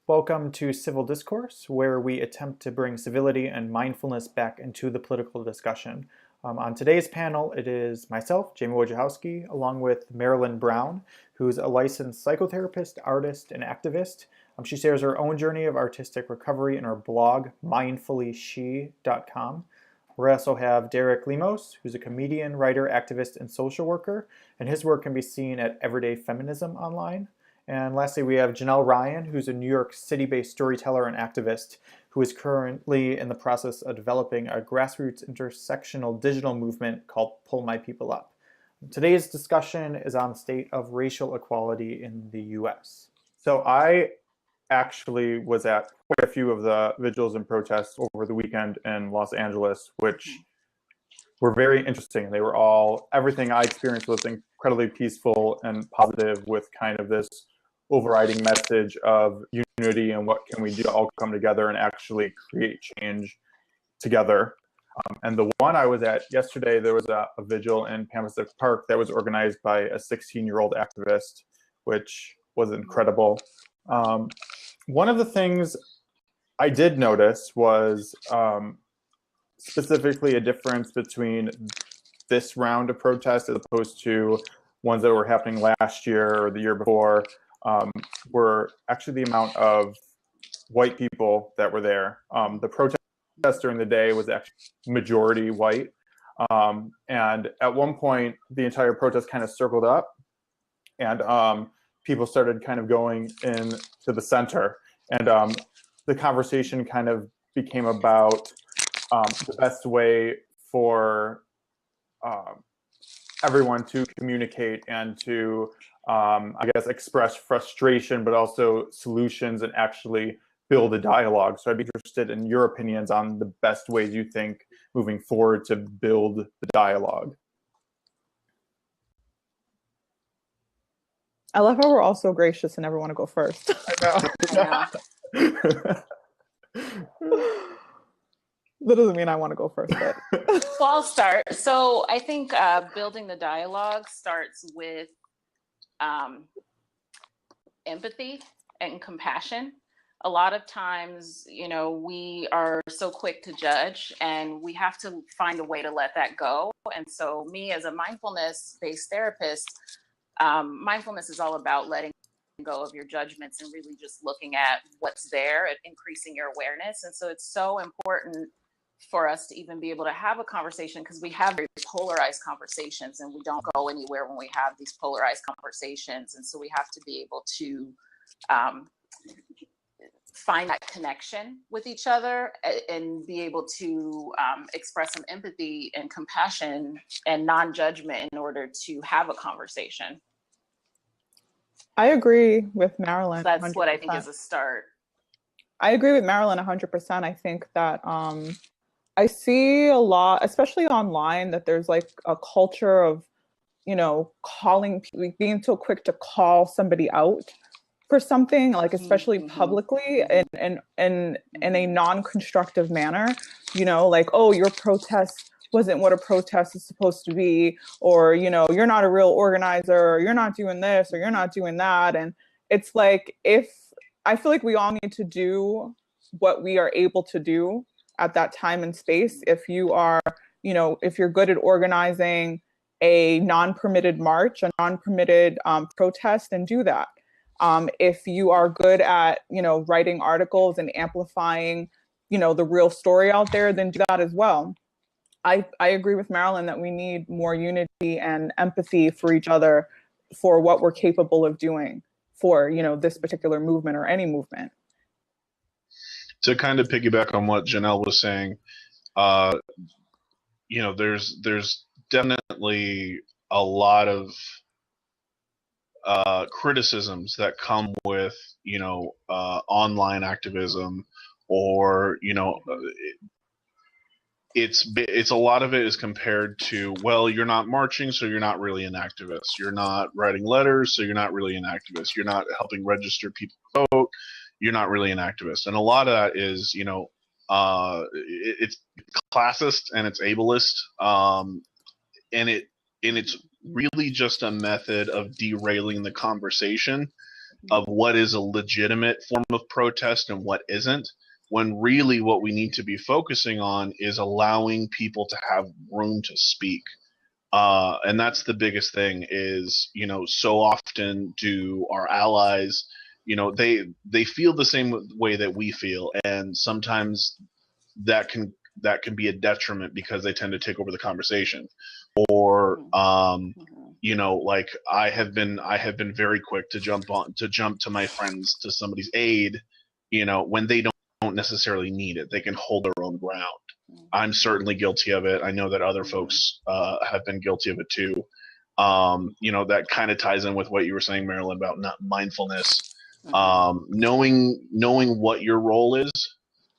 Welcome to Civil Discourse, where we attempt to bring civility and mindfulness back into the political discussion. On today's panel, it is myself, Jamie Wojciechowski, along with Marilyn Brown, who's a licensed psychotherapist, artist, and activist. She shares her own journey of artistic recovery in her blog, mindfullyshe.com. We also have Derek Lemos, who's a comedian, writer, activist, and social worker, and his work can be seen at Everyday Feminism online. And lastly, we have Janelle Ryan, who's a New York City-based storyteller and activist who is currently in the process of developing a grassroots intersectional digital movement called Pull My People Up. Today's discussion is on the state of racial equality in the US. So I actually was at quite a few of the vigils and protests over the weekend in Los Angeles, which were very interesting. They were all, everything I experienced was incredibly peaceful and positive, with kind of this overriding message of unity and what can we do to all come together and actually create change together. And the one I was at yesterday, there was a vigil in Pan Pacific Park that was organized by a 16-year-old activist, which was incredible. One of the things I did notice was specifically a difference between this round of protests as opposed to ones that were happening last year or the year before, were actually the amount of white people that were there. The protest during the day was actually majority white. And at one point, the entire protest kind of circled up, and people started kind of going into the center. And the conversation kind of became about the best way for everyone to communicate and to, I guess, express frustration, but also solutions, and actually build a dialogue. So I'd be interested in your opinions on the best ways you think moving forward to build the dialogue. I love how we're all so gracious and never want to go first. I know. That doesn't mean I want to go first, but well, I'll start. So I think building the dialogue starts with empathy and compassion. A lot of times, we are so quick to judge, and we have to find a way to let that go. And so me, as a mindfulness-based therapist, mindfulness is all about letting go of your judgments and really just looking at what's there and increasing your awareness. And so it's so important for us to even be able to have a conversation, because we have very polarized conversations and we don't go anywhere when we have these polarized conversations. And so we have to be able to find that connection with each other and be able to express some empathy and compassion and non-judgment in order to have a conversation. I agree with Marilyn. That's 100%. what I think is a start. I agree with Marilyn 100%. I think that I see a lot, especially online, that there's like a culture of, calling, being so quick to call somebody out for something, like especially publicly and in a non-constructive manner, like, oh, your protest wasn't what a protest is supposed to be, or, you're not a real organizer, or you're not doing this, or you're not doing that. And it's like, I feel like we all need to do what we are able to do at that time and space. If you are, if you're good at organizing a non-permitted march, a non-permitted protest, then do that. If you are good at, writing articles and amplifying, the real story out there, then do that as well. I agree with Marilyn that we need more unity and empathy for each other for what we're capable of doing for, this particular movement or any movement. To kind of piggyback on what Janelle was saying, there's definitely a lot of criticisms that come with, online activism, or, it's a lot of it is compared to, well, you're not marching, so you're not really an activist. You're not writing letters, so you're not really an activist. You're not helping register people to vote. You're not really an activist. And a lot of that is, it's classist and it's ableist, and it's really just a method of derailing the conversation of what is a legitimate form of protest and what isn't, when really what we need to be focusing on is allowing people to have room to speak. And that's the biggest thing is, so often do our allies, they feel the same way that we feel. And sometimes that can be a detriment because they tend to take over the conversation. Or, like I have been very quick to jump to my friends, to somebody's aid, when they don't necessarily need it. They can hold their own ground. I'm certainly guilty of it. I know that other folks have been guilty of it too. That kind of ties in with what you were saying, Marilyn, about not mindfulness. Knowing what your role is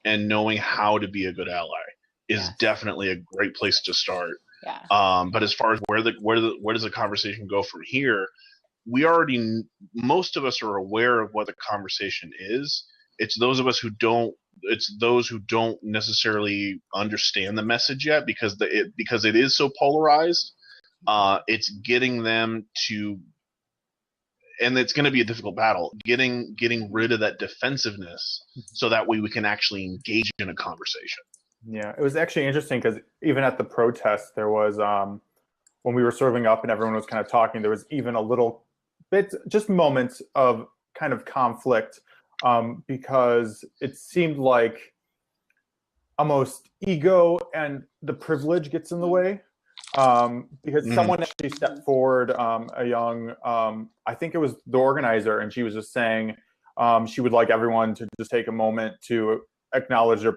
and knowing how to be a good ally is definitely a great place to start. Yeah. But as far as where does the conversation go from here, most of us are aware of what the conversation is. It's those of us who don't. It's those who don't necessarily understand the message yet because it is so polarized. It's getting them to, and it's going to be a difficult battle. Getting rid of that defensiveness so that way we can actually engage in a conversation. Yeah, it was actually interesting because even at the protest, there was when we were serving up and everyone was kind of talking, there was even a little bit, just moments of kind of conflict. Because it seemed like almost ego and the privilege gets in the way. Because someone actually stepped forward, a young, I think it was the organizer, and she was just saying she would like everyone to just take a moment to acknowledge their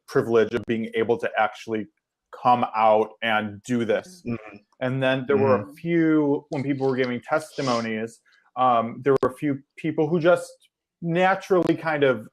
privilege of being able to actually come out and do this. And then there were a few, when people were giving testimonies, there were a few people who just naturally kind of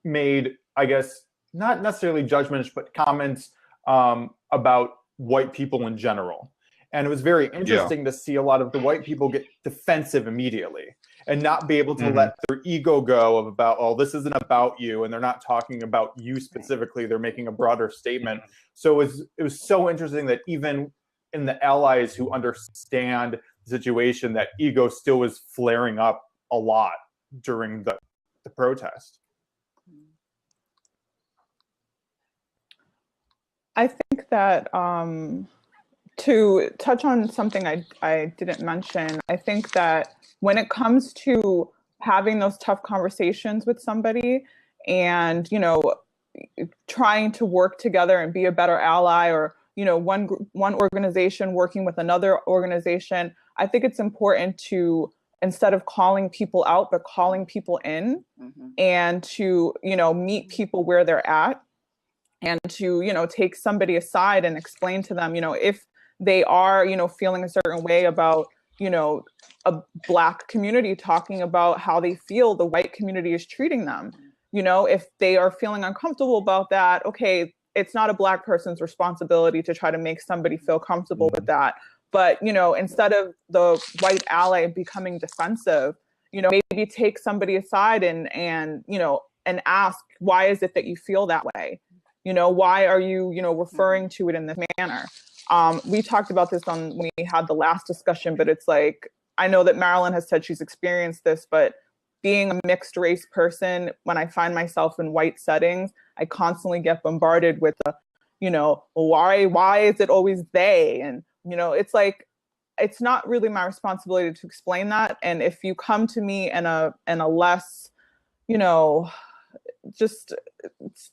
made, I guess, not necessarily judgments, but comments about white people in general. And it was very interesting to see a lot of the white people get defensive immediately and not be able to let their ego go of about, oh, this isn't about you. And they're not talking about you specifically. They're making a broader statement. So it was so interesting that even in the allies who understand the situation, that ego still was flaring up a lot during the protest. I think that to touch on something I didn't mention, I think that when it comes to having those tough conversations with somebody and, trying to work together and be a better ally, or, one organization working with another organization, I think it's important to, instead of calling people out, but calling people in and to, meet people where they're at and to, take somebody aside and explain to them, if they are, feeling a certain way about, a Black community, talking about how they feel the white community is treating them. If they are feeling uncomfortable about that, okay, it's not a Black person's responsibility to try to make somebody feel comfortable with that. But, instead of the white ally becoming defensive, maybe take somebody aside and ask, why is it that you feel that way? Why are you, referring to it in this manner? We talked about this when we had the last discussion, but it's like, I know that Marilyn has said she's experienced this, but being a mixed race person, when I find myself in white settings, I constantly get bombarded with why is it always they? And, it's like, it's not really my responsibility to explain that. And if you come to me in a less, just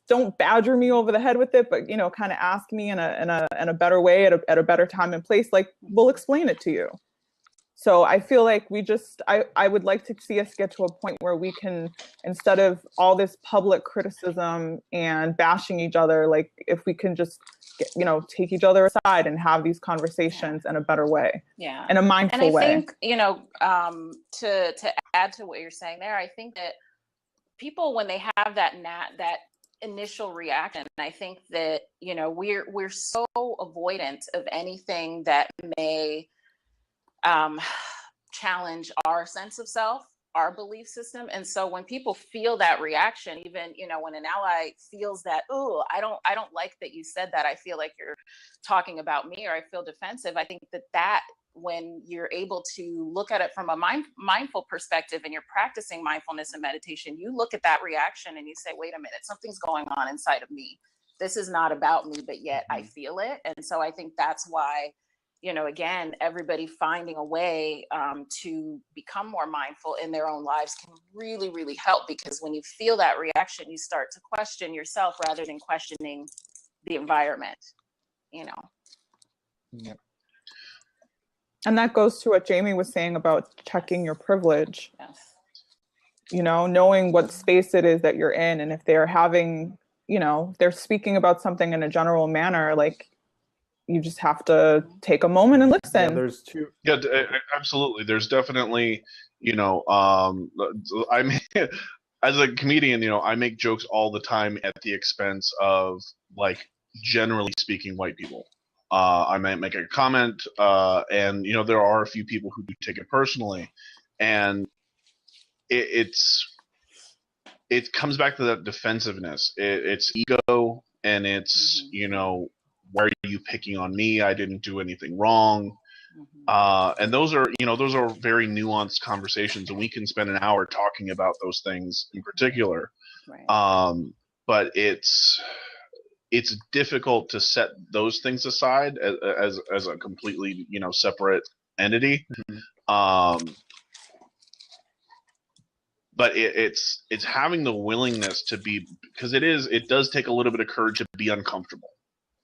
don't badger me over the head with it, but kind of ask me in a better way at a better time and place, like, we'll explain it to you. So I feel like I would like to see us get to a point where we can, instead of all this public criticism and bashing each other, like, if we can just take each other aside and have these conversations in a better way, in a mindful way. And I think, to add to what you're saying there, I think that people, when they have that initial reaction, I think that we're so avoidant of anything that may challenge our sense of self, our belief system. And so when people feel that reaction, even when an ally feels that, oh, I don't like that you said that, I feel like you're talking about me, or I feel defensive, I think that when you're able to look at it from a mindful perspective and you're practicing mindfulness and meditation, you look at that reaction and you say, wait a minute, something's going on inside of me. This is not about me, but yet I feel it. And so I think that's why, you know, again, everybody finding a way to become more mindful in their own lives can really, really help, because when you feel that reaction, you start to question yourself rather than questioning the environment, you know. Yep. And that goes to what Jamie was saying about checking your privilege. Yes. You know, knowing what space it is that you're in, and if they're having, you know, they're speaking about something in a general manner, like, you just have to take a moment and listen. Yeah, there's two. Yeah, absolutely. There's definitely, you know, I mean, as a comedian, you know, I make jokes all the time at the expense of, like, generally speaking, white people. I might make a comment, and, you know, there are a few people who do take it personally, and it comes back to that defensiveness. It's ego, and it's, you know, why are you picking on me? I didn't do anything wrong. And those are, you know, those are very nuanced conversations, and we can spend an hour talking about those things in particular. Right. But it's difficult to set those things aside as a completely, you know, separate entity. But it's having the willingness to be, because it does take a little bit of courage to be uncomfortable.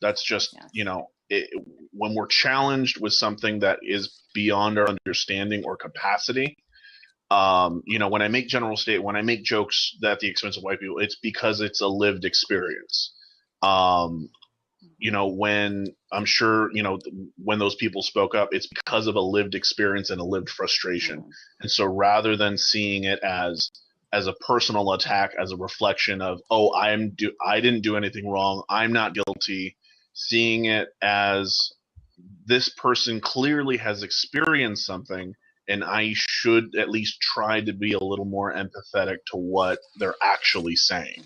That's just, you know, when we're challenged with something that is beyond our understanding or capacity. You know, when I make jokes at the expense of white people, it's because it's a lived experience. You know, when I'm sure, you know, when those people spoke up, it's because of a lived experience and a lived frustration. And so rather than seeing it as a personal attack, as a reflection of, oh, I didn't do anything wrong, I'm not guilty, seeing it as this person clearly has experienced something, and I should at least try to be a little more empathetic to what they're actually saying.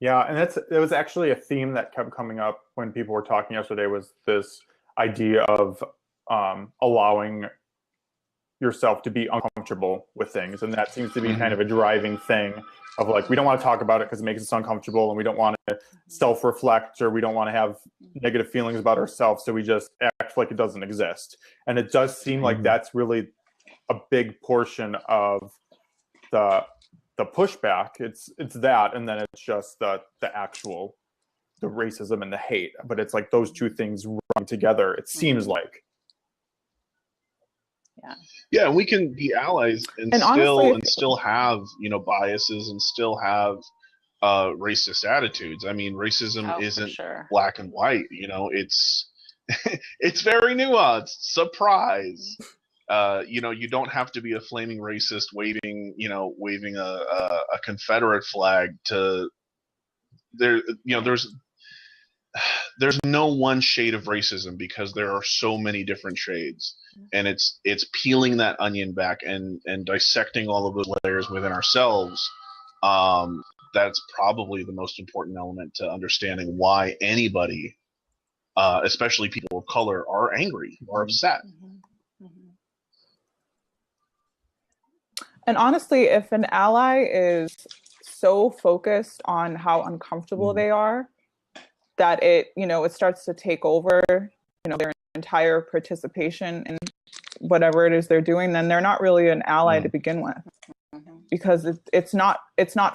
Yeah, and it was actually a theme that kept coming up when people were talking yesterday, was this idea of allowing yourself to be uncomfortable with things. And that seems to be kind of a driving thing of, like, we don't want to talk about it because it makes us uncomfortable, and we don't want to self-reflect, or we don't want to have negative feelings about ourselves, so we just act like it doesn't exist. And it does seem like that's really a big portion of the pushback. It's that, and then it's just the racism and the hate. But it's like those two things run together, it seems like. Yeah, we can be allies and still have, you know, biases, and still have racist attitudes. I mean, racism isn't black and white. You know, it's it's very nuanced. Surprise. You know, you don't have to be a flaming racist waving a Confederate flag to there. You know, there's no one shade of racism, because there are so many different shades, and it's peeling that onion back and dissecting all of those layers within ourselves. That's probably the most important element to understanding why anybody, especially people of color, are angry or upset. And honestly, if an ally is so focused on how uncomfortable they are, that it starts to take over, you know, their entire participation in whatever it is they're doing, then they're not really an ally to begin with, because it's not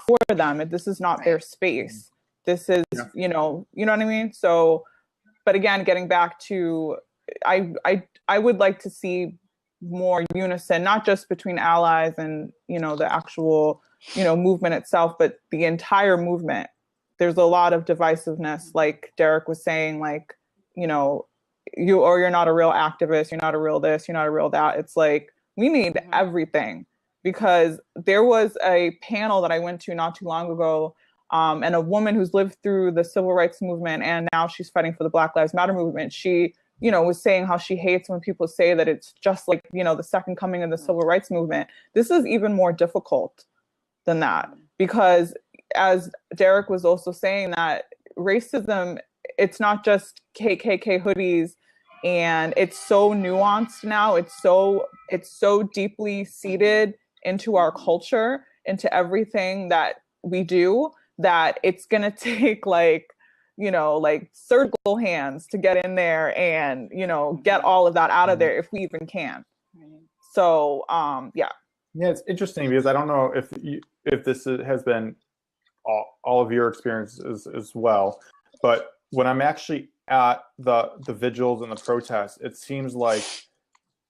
for them. This is not their space. This is, you know what I mean? So, but again, getting back to, I would like to see more unison, not just between allies and, you know, the actual, you know, movement itself, but the entire movement. There's a lot of divisiveness, like Derek was saying, like, you know, you're not a real activist, you're not a real this, you're not a real that. It's like, we need everything, because there was a panel that I went to not too long ago, and a woman who's lived through the civil rights movement, and now she's fighting for the Black Lives Matter movement. She, you know, was saying how she hates when people say that it's just like, you know, the second coming of the civil rights movement. This is even more difficult than that, because as Derek was also saying, that racism, it's not just KKK hoodies And it's so nuanced now. It's so deeply seated into our culture, into everything that we do, that it's gonna take like, like surgical hands to get in there and, get all of that out of there if we even can. So yeah. Yeah, it's interesting because I don't know if this has been all of your experiences as well, but when I'm actually at the vigils and the protests, it seems like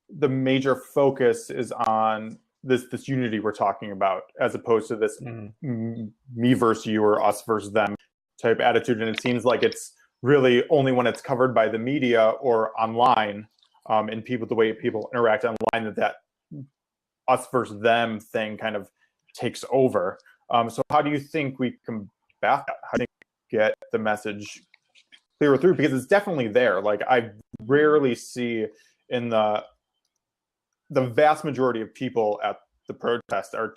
the major focus is on this unity we're talking about, as opposed to this me versus you or us versus them type attitude. And it seems like it's really only when it's covered by the media or online, and the way people interact online, that us versus them thing kind of takes over. So how do you think we combat that? How do you get the message clearer through? Because it's definitely there. Like, I rarely see in the vast majority of people at the protest are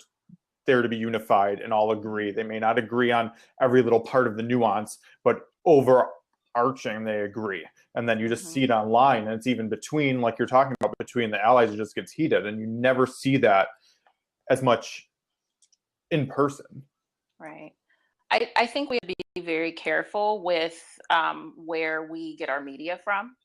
there to be unified and all agree. They may not agree on every little part of the nuance, but overarching, they agree. And then you just see it online, and it's even between, like you're talking about, between the allies, it just gets heated, and you never see that as much in person. Right. I think we have to be very careful with where we get our media from,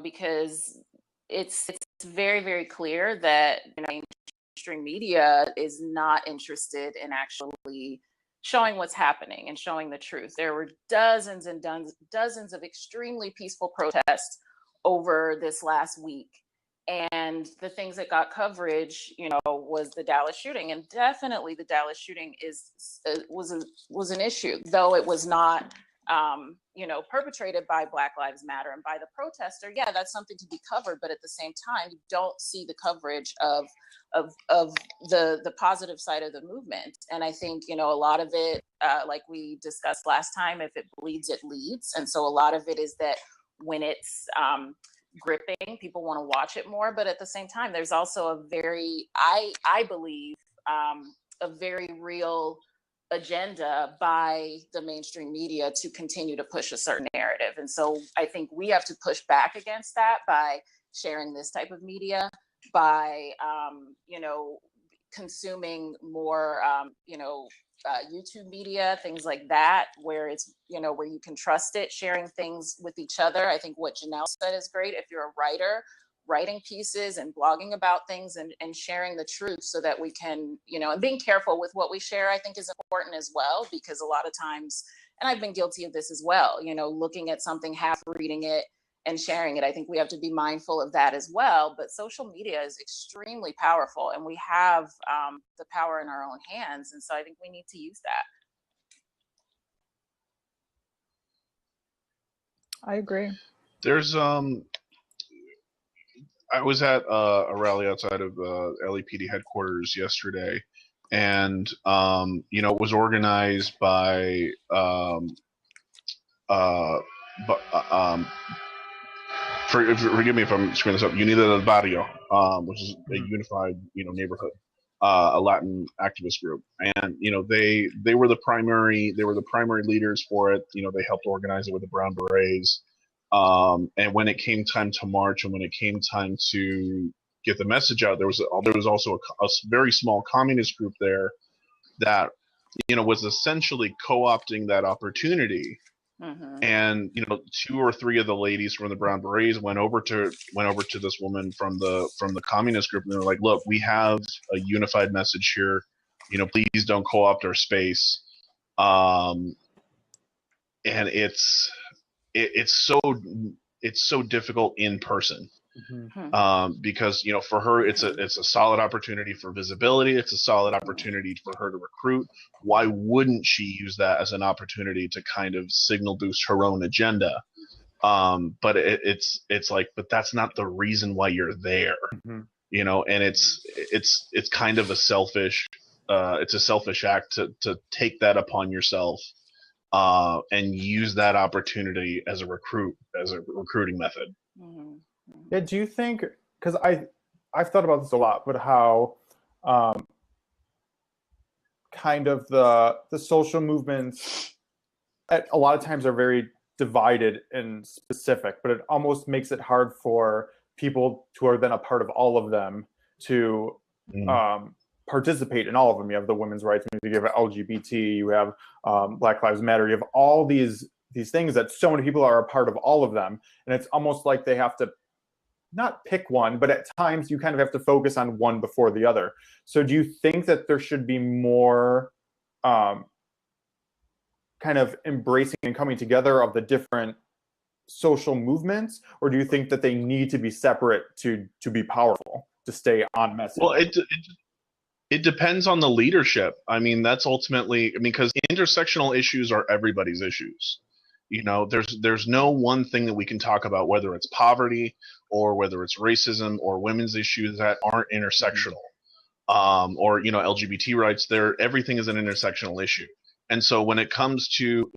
because it's very, very clear that mainstream media is not interested in actually showing what's happening and showing the truth. There were dozens and dozens of extremely peaceful protests over this last week. And the things that got coverage, was the Dallas shooting, and definitely the Dallas shooting was an issue, though it was not, perpetrated by Black Lives Matter and by the protester. Yeah, that's something to be covered, but at the same time, you don't see the coverage of the positive side of the movement. And I think a lot of it, like we discussed last time, if it bleeds, it leads. And so a lot of it is that when it's gripping, people want to watch it more, but at the same time, there's also a very, I believe, a very real agenda by the mainstream media to continue to push a certain narrative. And so I think we have to push back against that by sharing this type of media, by consuming more YouTube media, things like that, where it's where you can trust it, sharing things with each other. I think what Janelle said is great. If you're a writer, writing pieces and blogging about things and sharing the truth, so that we can, and being careful with what we share, I think is important as well, because a lot of times, and I've been guilty of this as well, looking at something, half reading it and sharing it. I think we have to be mindful of that as well. But social media is extremely powerful, and we have the power in our own hands. And so I think we need to use that. I agree. There's I was at a rally outside of LAPD headquarters yesterday, and it was organized by forgive me if I'm screwing this up, Unidad del Barrio, which is a unified neighborhood, a Latin activist group, and they were the primary leaders for it. They helped organize it with the Brown Berets. And when it came time to march, and when it came time to get the message out, there was also a very small communist group there that was essentially co-opting that opportunity. And 2 or 3 of the ladies from the Brown Berets went over to this woman from the communist group, and they were like, "Look, we have a unified message here. Please don't co-opt our space." And it's so difficult in person, because for her it's a solid opportunity for visibility. It's a solid opportunity for her to recruit. Why wouldn't she use that as an opportunity to kind of signal boost her own agenda? But it's like, but that's not the reason why you're there. And it's kind of a selfish act to take that upon yourself. And use that opportunity as a recruiting method. Yeah, do you think, because I've thought about this a lot, but how kind of the social movements a lot of times are very divided and specific, but it almost makes it hard for people who are then a part of all of them to participate in all of them. You have the women's rights movement, you have LGBT, you have Black Lives Matter, you have all these things that so many people are a part of all of them, and it's almost like they have to not pick one, but at times you kind of have to focus on one before the other. So do you think that there should be more kind of embracing and coming together of the different social movements, or do you think that they need to be separate to be powerful, to stay on message? Well, it depends on the leadership. I mean, that's ultimately, I mean, because intersectional issues are everybody's issues. You know, there's no one thing that we can talk about, whether it's poverty or whether it's racism or women's issues that aren't intersectional, or, you know, LGBT rights. Everything is an intersectional issue. And so when it comes to,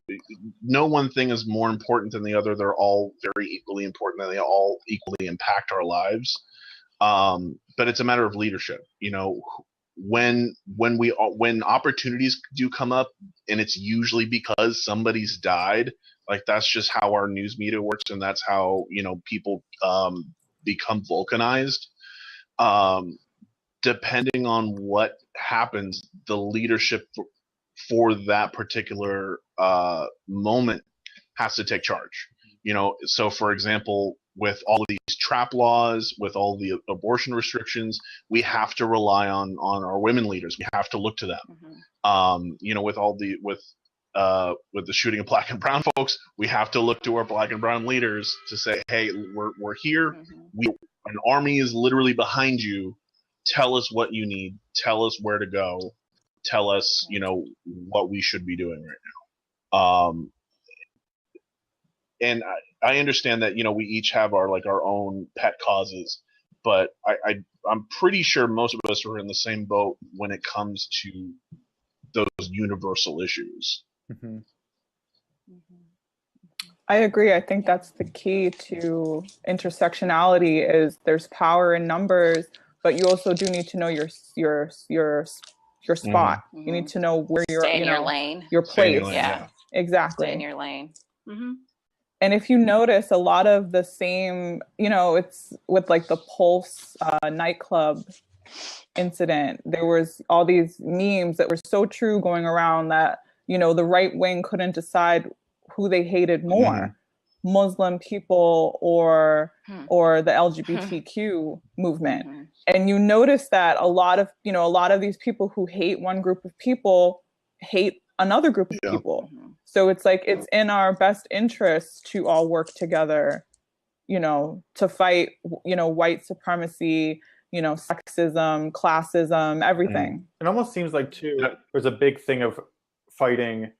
no one thing is more important than the other. They're all very equally important, and they all equally impact our lives. But it's a matter of leadership. You know, when opportunities do come up, and it's usually because somebody's died, like that's just how our news media works, and that's how, you know, people become vulcanized. Depending on what happens, the leadership for that particular moment has to take charge. You know, so for example, with all of these trap laws, with all the abortion restrictions, we have to rely on our women leaders. We have to look to them. You know, with the shooting of Black and brown folks, we have to look to our Black and brown leaders to say, hey, we're here. An army is literally behind you. Tell us what you need. Tell us where to go. Tell us, you know, what we should be doing right now. And I understand that, you know, we each have our own pet causes, but I'm pretty sure most of us are in the same boat when it comes to those universal issues. I agree. I think that's the key to intersectionality is there's power in numbers, but you also do need to know your spot. You need to know where you're, Stay in you know, your lane. your place. Yeah. Exactly. Stay in your lane. And if you notice, a lot of the same, you know, it's with like the Pulse nightclub incident, there was all these memes that were so true going around that, you know, the right wing couldn't decide who they hated more, Muslim people or the LGBTQ movement. And you notice that a lot of these people who hate one group of people hate another group of people. So it's like, it's in our best interest to all work together, you know, to fight, you know, white supremacy, you know, sexism, classism, everything. It almost seems like too, there's a big thing of fighting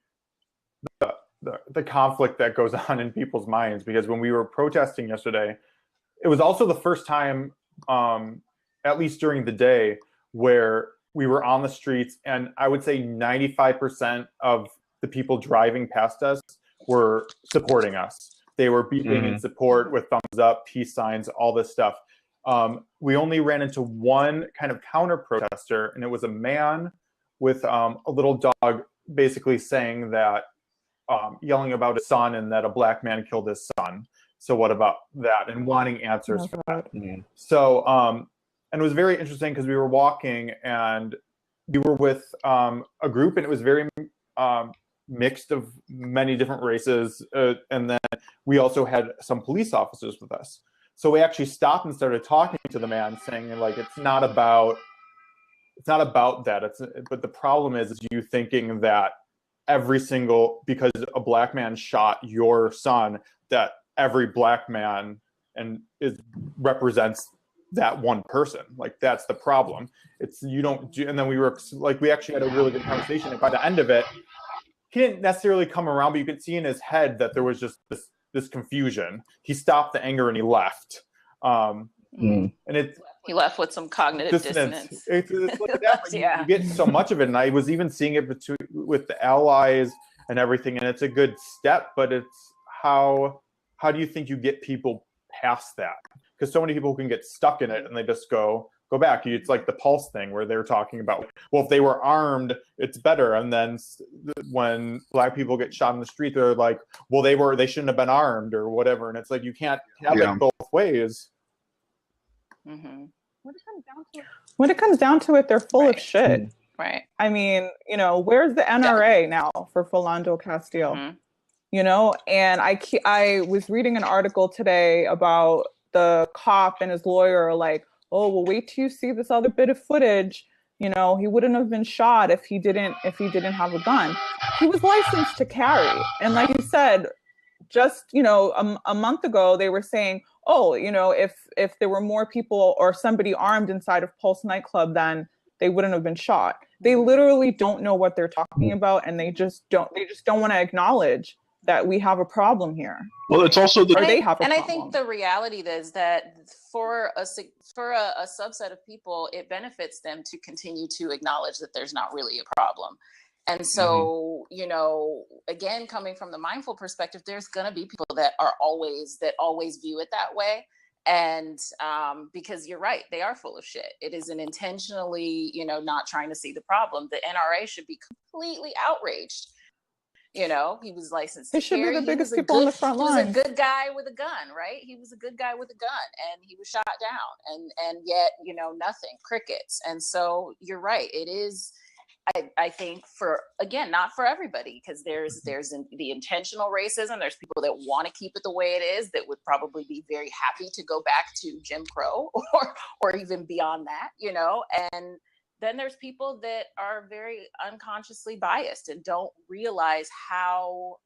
the conflict that goes on in people's minds, because when we were protesting yesterday, it was also the first time, at least during the day, where we were on the streets, and I would say 95% of the people driving past us were supporting us. They were beeping in support with thumbs up, peace signs, all this stuff. We only ran into one kind of counter protester, and it was a man with a little dog basically saying that, yelling about his son and that a Black man killed his son. So what about that? And wanting answers for that. So, and it was very interesting because we were walking and we were with a group, and it was very mixed of many different races. And then we also had some police officers with us. So we actually stopped and started talking to the man, saying like, it's not about that. But the problem is you thinking that because a Black man shot your son, that every Black man represents that one person. Like, that's the problem. It's, you don't do, and then we actually had a really good conversation, and by the end of it, he didn't necessarily come around, but you could see in his head that there was just this confusion. He stopped the anger and he left. And he left with some cognitive dissonance. It's like that, but you get so much of it, and I was even seeing it with the allies and everything, and it's a good step, but it's how do you think you get people past that? Because so many people can get stuck in it, and they just go, go back. It's like the Pulse thing where they're talking about, well, if they were armed, it's better. And then when Black people get shot in the street, they're like, well, they shouldn't have been armed or whatever. And it's like, you can't have it both ways. Mm-hmm. When it comes down to it, they're full of shit. Right. I mean, you know, where's the NRA now for Philando Castile? Mm-hmm. You know, and I was reading an article today about the cop and his lawyer, like, oh, well, wait till you see this other bit of footage. You know, he wouldn't have been shot if he didn't have a gun. He was licensed to carry. And like you said, just, you know, a month ago, they were saying, oh, you know, if there were more people or somebody armed inside of Pulse nightclub, then they wouldn't have been shot. They literally don't know what they're talking about, and they just don't want to acknowledge that we have a problem here. Well, it's also the I think the reality is that for a subset of people, it benefits them to continue to acknowledge that there's not really a problem. And so, you know, again, coming from the mindful perspective, there's going to be people that always view it that way. And because you're right, they are full of shit. It is an intentionally, you know, not trying to see the problem. The NRA should be completely outraged. You know, he was licensed. They should be the biggest people on the front line. He was a good guy with a gun, right? He was a good guy with a gun, and he was shot down, and yet, you know, nothing, crickets. And so you're right. It is. I think not for everybody, because there's the intentional racism. There's people that want to keep it the way it is, that would probably be very happy to go back to Jim Crow or even beyond that, you know. And then there's people that are very unconsciously biased and don't realize how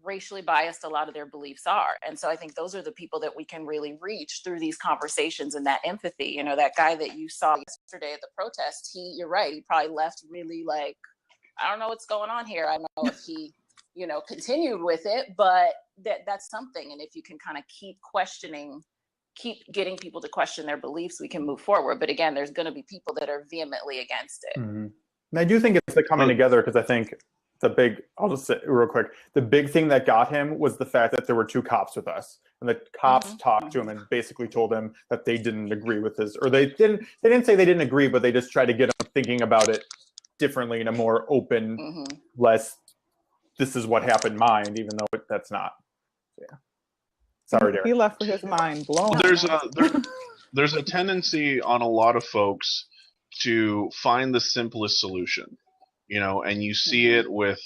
racially biased a lot of their beliefs are. And so I think those are the people that we can really reach through these conversations and that empathy. You know, that guy that you saw yesterday at the protest, you're right, he probably left really like, I don't know what's going on here. I don't know if he, you know, continued with it, but that's something. And if you can kind of keep getting people to question their beliefs, we can move forward. But again, there's going to be people that are vehemently against it. Mm-hmm. And I do think it's the coming together, because I think I'll just say real quick, the big thing that got him was the fact that there were two cops with us, and the cops talked to him and basically told him that they didn't agree with his, or they didn't say they didn't agree, but they just tried to get him thinking about it differently in a more open, less, this is what happened mind, even though that's not. Yeah. Sorry, Derek. He left with his mind blown. There's a tendency on a lot of folks to find the simplest solution. You know, and you see it with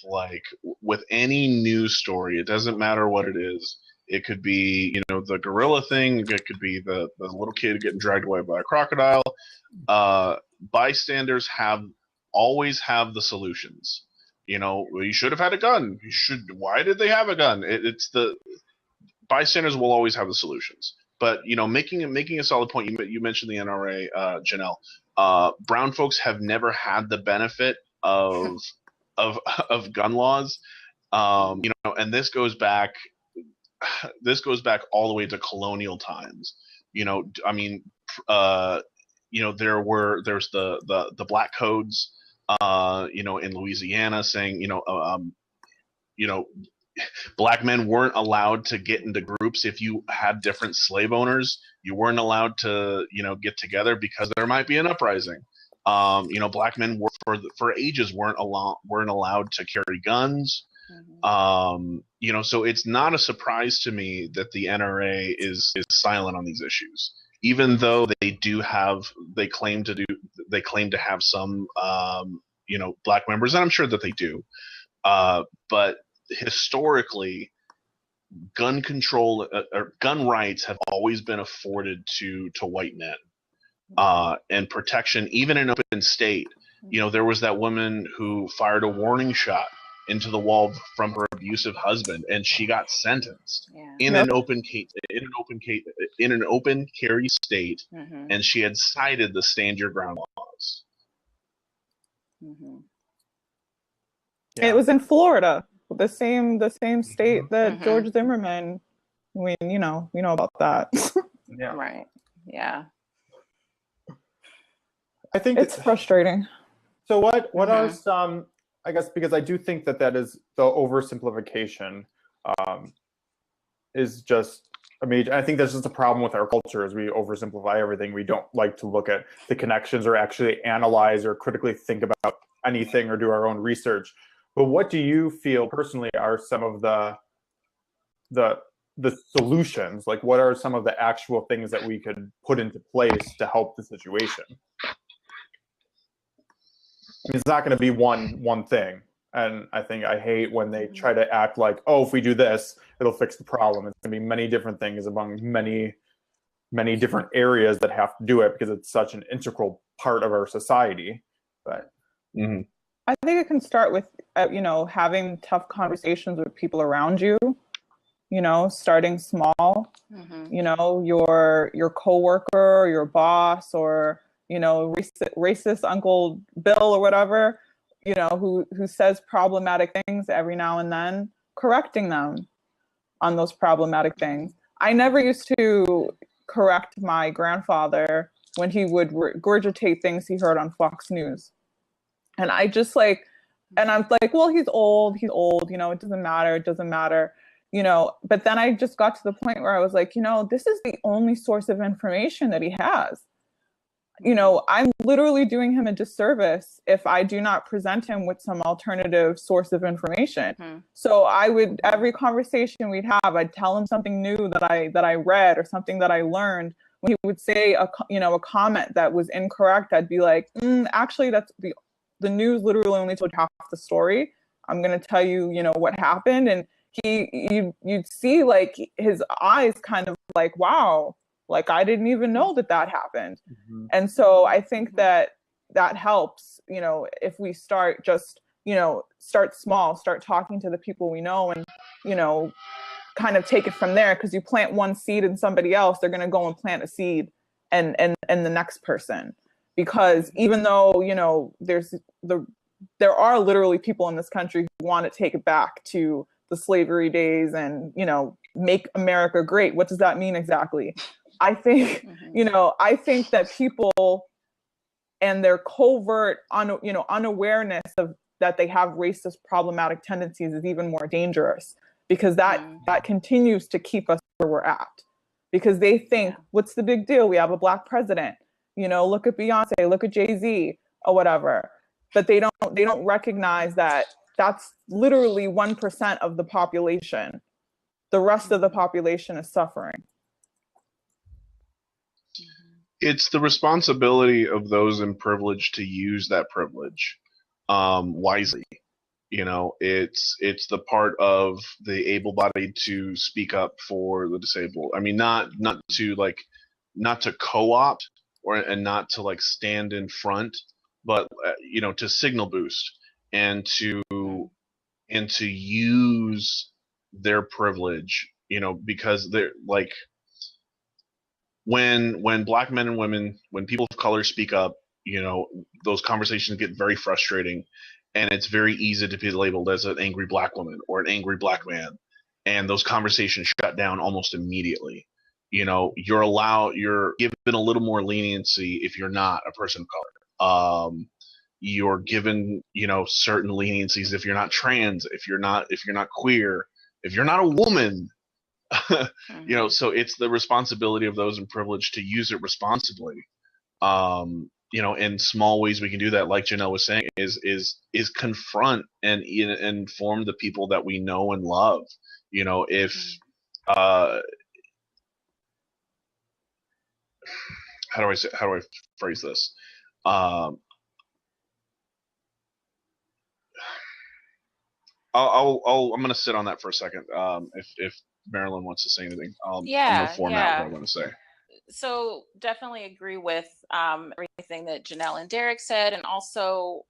any news story. It doesn't matter what it is. It could be, you know, the gorilla thing. It could be the little kid getting dragged away by a crocodile. Bystanders always have the solutions. You know, you should have had a gun. Why did they have a gun? It's the bystanders will always have the solutions. But, you know, making a solid point. You mentioned the NRA, Janelle. Brown folks have never had the benefit of gun laws, you know, and this goes back all the way to colonial times. You know, I mean, you know, there's the black codes, you know, in Louisiana saying, you know, black men weren't allowed to get into groups. If you had different slave owners, you weren't allowed to, you know, get together because there might be an uprising. You know, black men for ages weren't allowed to carry guns. You know, so it's not a surprise to me that the NRA is silent on these issues, even though they claim to have some, you know, black members, and I'm sure that they do. But historically, gun control or gun rights have always been afforded to white men. And protection, even in open state. You know, there was that woman who fired a warning shot into the wall from her abusive husband, and she got sentenced in an open carry state, and she had cited the stand your ground laws. Yeah. It was in Florida, the same state that George Zimmerman. We know about that. Yeah. Right. Yeah. I think it's frustrating. So what are some, I guess, because I do think that is the oversimplification, is just I mean, I think that's just a problem with our culture is we oversimplify everything. We don't like to look at the connections or actually analyze or critically think about anything or do our own research. But what do you feel personally are some of the solutions? Like, what are some of the actual things that we could put into place to help the situation? I mean, it's not going to be one thing. And I think I hate when they try to act like, oh, if we do this, it'll fix the problem. It's going to be many different things among many different areas that have to do it because it's such an integral part of our society. But I think it can start with, having tough conversations with people around you, starting small, your coworker, your boss, or, racist Uncle Bill or whatever, who says problematic things every now and then, correcting them on those problematic things. I never used to correct my grandfather when he would regurgitate things he heard on Fox News. And I just and I'm like, well, he's old, it doesn't matter. But then I just got to the point where I was like, this is the only source of information that he has. I'm literally doing him a disservice if I do not present him with some alternative source of information. So every conversation we'd have, I'd tell him something new that I read or something that I learned. When he would say a comment that was incorrect, I'd be like, actually, that's the news literally only told half the story. I'm going to tell you, what happened. And you'd see like his eyes kind of like, wow, like I didn't even know that happened. And so I think that helps, if we start just, start small, start talking to the people we know and, kind of take it from there. Because you plant one seed in somebody else, they're going to go and plant a seed and the next person. Because even though, there are literally people in this country who want to take it back to the slavery days and, make America great. What does that mean exactly? I think, I think that people and their covert, unawareness of that they have racist problematic tendencies is even more dangerous because that continues to keep us where we're at. Because they think, what's the big deal? We have a Black president. Look at Beyonce, look at Jay-Z or whatever. But they don't recognize that that's literally 1% of the population. The rest of the population is suffering. It's the responsibility of those in privilege to use that privilege wisely. It's the part of the able-bodied to speak up for the disabled. I mean, not to co-opt and not to like stand in front, but to signal boost and to use their privilege. Because they're like when Black men and women, when people of color speak up, those conversations get very frustrating, and it's very easy to be labeled as an angry Black woman or an angry Black man, and those conversations shut down almost immediately. You're given a little more leniency if you're not a person of color. You're given, certain leniencies if you're not trans, if you're not queer, if you're not a woman. So it's the responsibility of those in privilege to use it responsibly. In small ways we can do that, like Janelle was saying, is confront and inform the people that we know and love. If how do I phrase this? I'm going to sit on that for a second. If Marilyn wants to say anything, I'm going to format what I want to say. So definitely agree with everything that Janelle and Derek said, and also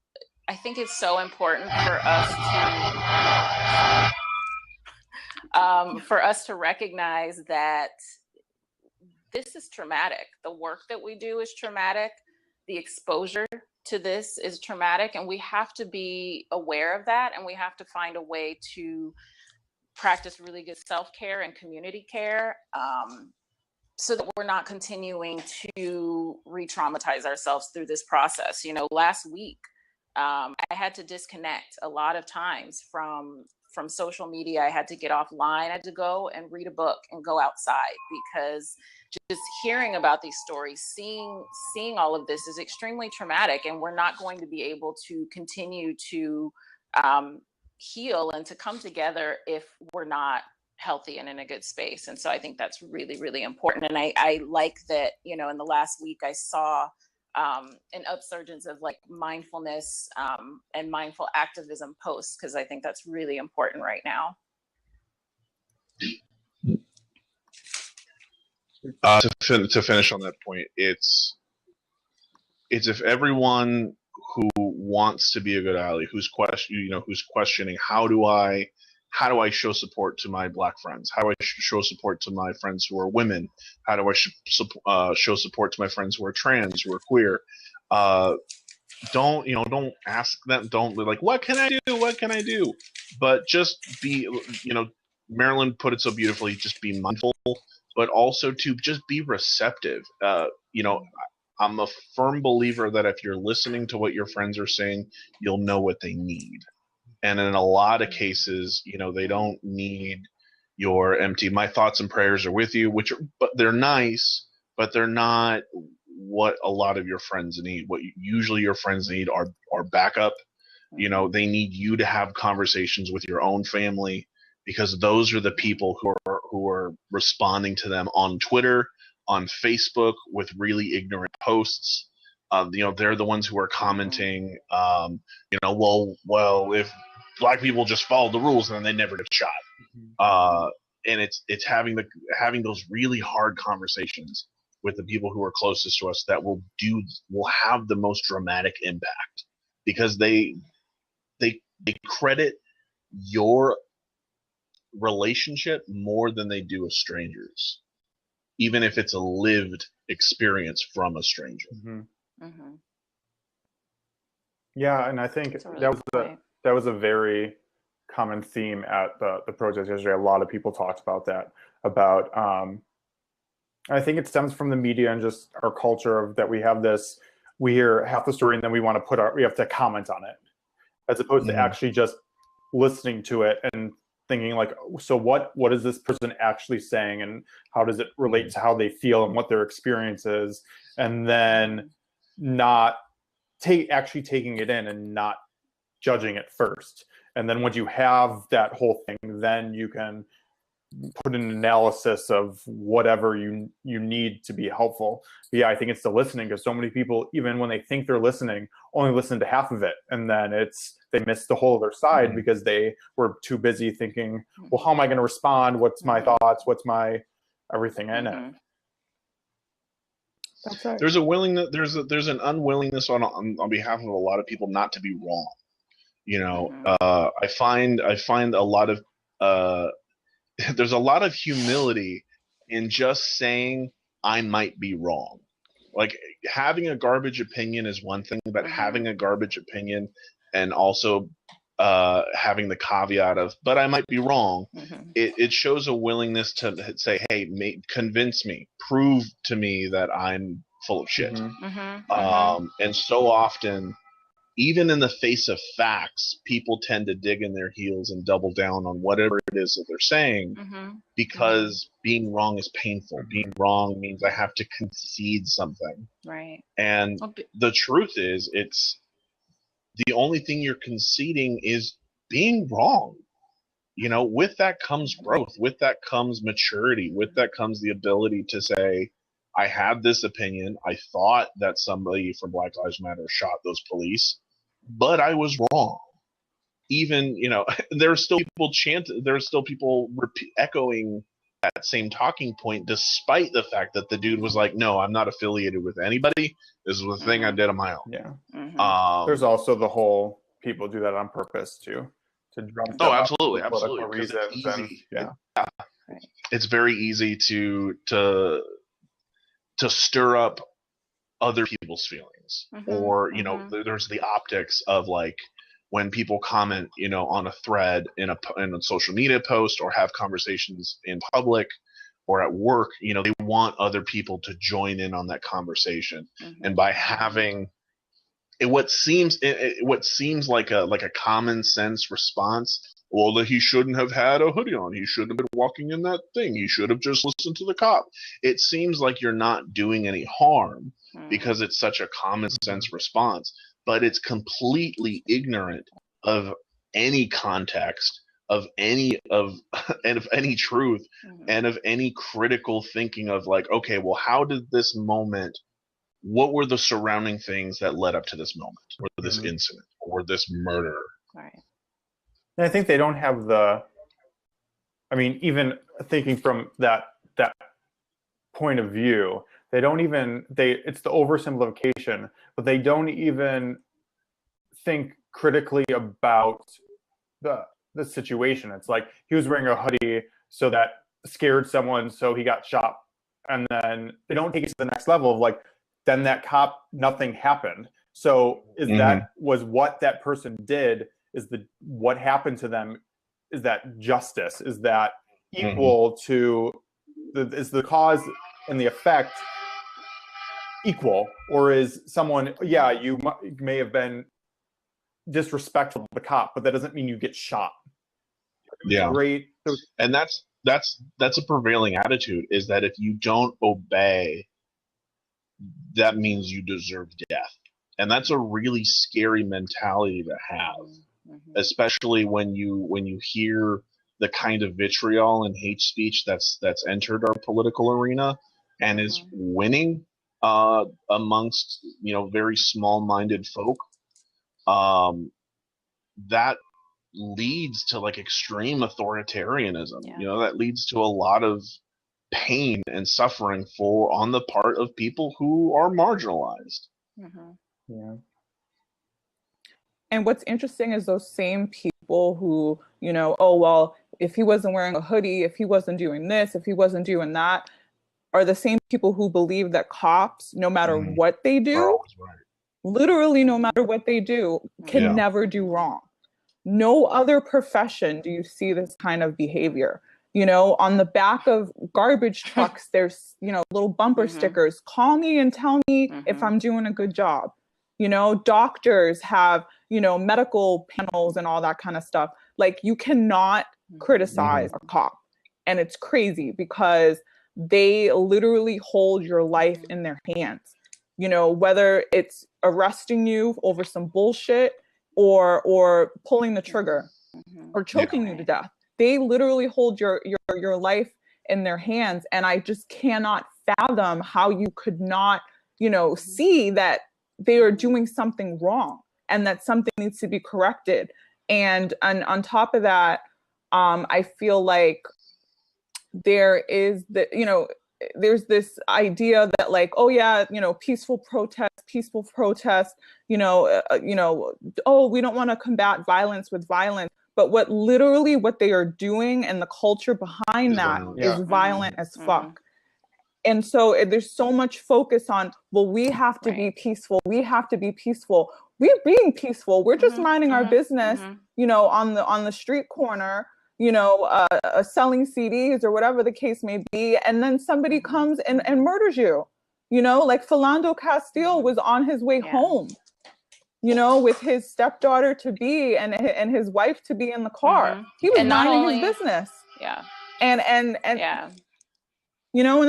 I think it's so important for us to recognize that this is traumatic. The work that we do is traumatic. The exposure to this is traumatic, and we have to be aware of that, and we have to find a way to practice really good self-care and community care, so that we're not continuing to re-traumatize ourselves through this process. Last week, I had to disconnect a lot of times from from social media. I had to get offline. I had to go and read a book and go outside, because just hearing about these stories, seeing all of this is extremely traumatic, and we're not going to be able to continue to heal and to come together if we're not healthy and in a good space. And so I think that's really, really important. And I like that, you know, in the last week I saw an upsurgence of like mindfulness and mindful activism posts, because I think that's really important right now. To finish on that point, it's if everyone who wants to be a good ally, who's questioning how do I show support to my Black friends? How do I show support to my friends who are women? How do I show support to my friends who are trans, who are queer? Don't ask them. Don't be like, what can I do? What can I do? But just be, Marilyn put it so beautifully. Just be mindful, but also to just be receptive. I'm a firm believer that if you're listening to what your friends are saying, you'll know what they need. And in a lot of cases, they don't need your empty, my thoughts and prayers are with you, but they're nice, but they're not what a lot of your friends need. What usually your friends need are backup. They need you to have conversations with your own family, because those are the people who are responding to them on Twitter, on Facebook with really ignorant posts. They're the ones who are commenting, well, if Black people just followed the rules, then they never get shot. And it's having those really hard conversations with the people who are closest to us that will have the most dramatic impact, because they credit your relationship more than they do a stranger's, even if it's a lived experience from a stranger. Yeah, and I think that was a very common theme at the protest yesterday. A lot of people talked about that. I think it stems from the media and just our culture of that we have this. We hear half the story and then we have to comment on it, as opposed to actually just listening to it and thinking like, so what is this person actually saying, and how does it relate to how they feel and what their experience is, and then not actually taking it in and not judging it first. And then once you have that whole thing, then you can put an analysis of whatever you need to be helpful. But yeah, I think it's the listening, because so many people, even when they think they're listening, only listen to half of it, and then they miss the whole other side because they were too busy thinking, well, how am I going to respond? What's my thoughts? What's my everything in it? That's right. There's a willingness. There's an unwillingness on behalf of a lot of people not to be wrong. I find a lot of there's a lot of humility in just saying I might be wrong. Like, having a garbage opinion is one thing, but having a garbage opinion and also having the caveat of, but I might be wrong, it shows a willingness to say, hey, convince me, prove to me that I'm full of shit. And so often, even in the face of facts, people tend to dig in their heels and double down on whatever it is that they're saying, because being wrong is painful. Being wrong means I have to concede something. Right. And the truth is, it's the only thing you're conceding is being wrong. With that comes growth. With that comes maturity. With that comes the ability to say, I had this opinion. I thought that somebody from Black Lives Matter shot those police, but I was wrong. Even, there are still people echoing that same talking point, despite the fact that the dude was like, no, I'm not affiliated with anybody. This is the thing I did on my own. Yeah. There's also the whole people do that on purpose to drum them up for political reasons. It's very easy to stir up other people's feelings, or there's the optics of like when people comment on a thread in a social media post, or have conversations in public or at work, they want other people to join in on that conversation. And by having what seems like a common sense response, well, that he shouldn't have had a hoodie on. He shouldn't have been walking in that thing. He should have just listened to the cop. It seems like you're not doing any harm because it's such a common sense response, but it's completely ignorant of any context, of any and of any truth, and of any critical thinking of like, okay, well, how did this moment, what were the surrounding things that led up to this moment or this incident or this murder? Right. And I think they don't have even thinking from that point of view, they don't even, it's the oversimplification, but they don't even think critically about the situation. It's like he was wearing a hoodie, so that scared someone, so he got shot. And then they don't take it to the next level of like, then that cop, nothing happened. So is that was what that person did, is what happened to them, is that justice? Is that equal to is the cause and the effect equal? Or is someone, yeah, you may have been disrespectful to the cop, but that doesn't mean you get shot. Yeah. Great. And that's a prevailing attitude, is that if you don't obey, that means you deserve death. And that's a really scary mentality to have, especially when you hear the kind of vitriol and hate speech that's entered our political arena and is winning amongst very small-minded folk. That leads to like extreme authoritarianism. That leads to a lot of pain and suffering on the part of people who are marginalized. Yeah. And what's interesting is those same people who, oh, well, if he wasn't wearing a hoodie, if he wasn't doing this, if he wasn't doing that, are the same people who believe that cops, no matter what they do, literally no matter what they do, can never do wrong. No other profession do you see this kind of behavior. On the back of garbage trucks, there's, little bumper stickers, call me and tell me if I'm doing a good job. Doctors have, medical panels and all that kind of stuff. Like, you cannot criticize a cop. And it's crazy because they literally hold your life in their hands. Whether it's arresting you over some bullshit or pulling the trigger or choking you to death. They literally hold your life in their hands. And I just cannot fathom how you could not, see that they are doing something wrong and that something needs to be corrected. And on top of that, I feel like there is there's this idea that like, oh yeah, peaceful protest, oh, we don't want to combat violence with violence. But what they are doing and the culture behind that is violent as fuck. And so there's so much focus on, well, we have to be peaceful. We have to be peaceful. We're being peaceful. We're just minding our business, on the street corner, selling CDs or whatever the case may be. And then somebody comes and murders you, like Philando Castile was on his way home, with his stepdaughter to be and his wife to be in the car. He was minding his business. Yeah. And and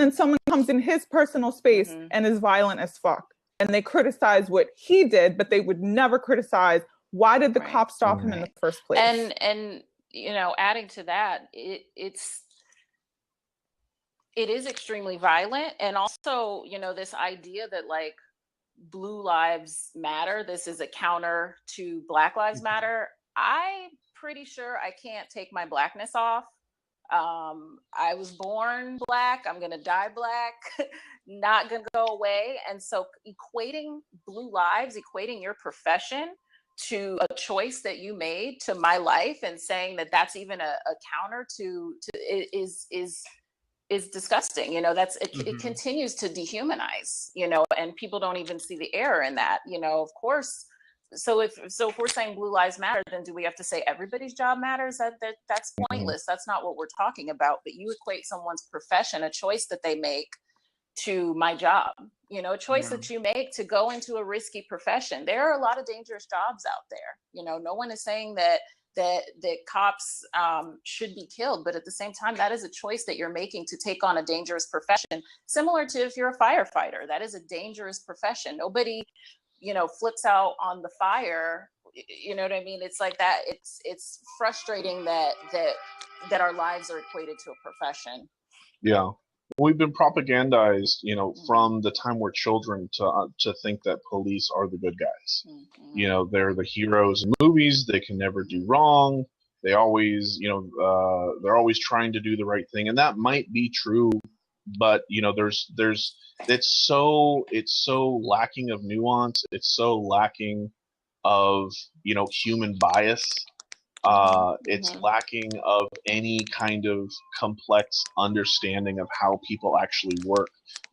then someone comes in his personal space and is violent as fuck. And they criticize what he did, but they would never criticize, why did the cop stop him in the first place? And adding to that, it is extremely violent. And also, this idea that like Blue Lives Matter, this is a counter to Black Lives Matter. I'm pretty sure I can't take my blackness off. I was born Black, I'm gonna die Black, not gonna go away. And so equating blue lives, equating your profession to a choice that you made to my life and saying that that's even a counter to is disgusting. It continues to dehumanize, and people don't even see the error in that, of course. So if we're saying blue lives matter, then do we have to say everybody's job matters? That's pointless. That's not what we're talking about. But you equate someone's profession, a choice that they make, to my job, a choice that you make to go into a risky profession. There are a lot of dangerous jobs out there. No one is saying that that cops should be killed, but at the same time, that is a choice that you're making to take on a dangerous profession, similar to if you're a firefighter. That is a dangerous profession. Nobody, flips out on the fire. You know what I mean? It's like that. It's frustrating that our lives are equated to a profession. Yeah. We've been propagandized, from the time we're children to think that police are the good guys. Mm-hmm. They're the heroes in movies. They can never do wrong. They always, they're always trying to do the right thing, and that might be true. But it's so lacking of nuance. It's so lacking of human bias. It's lacking of any kind of complex understanding of how people actually work.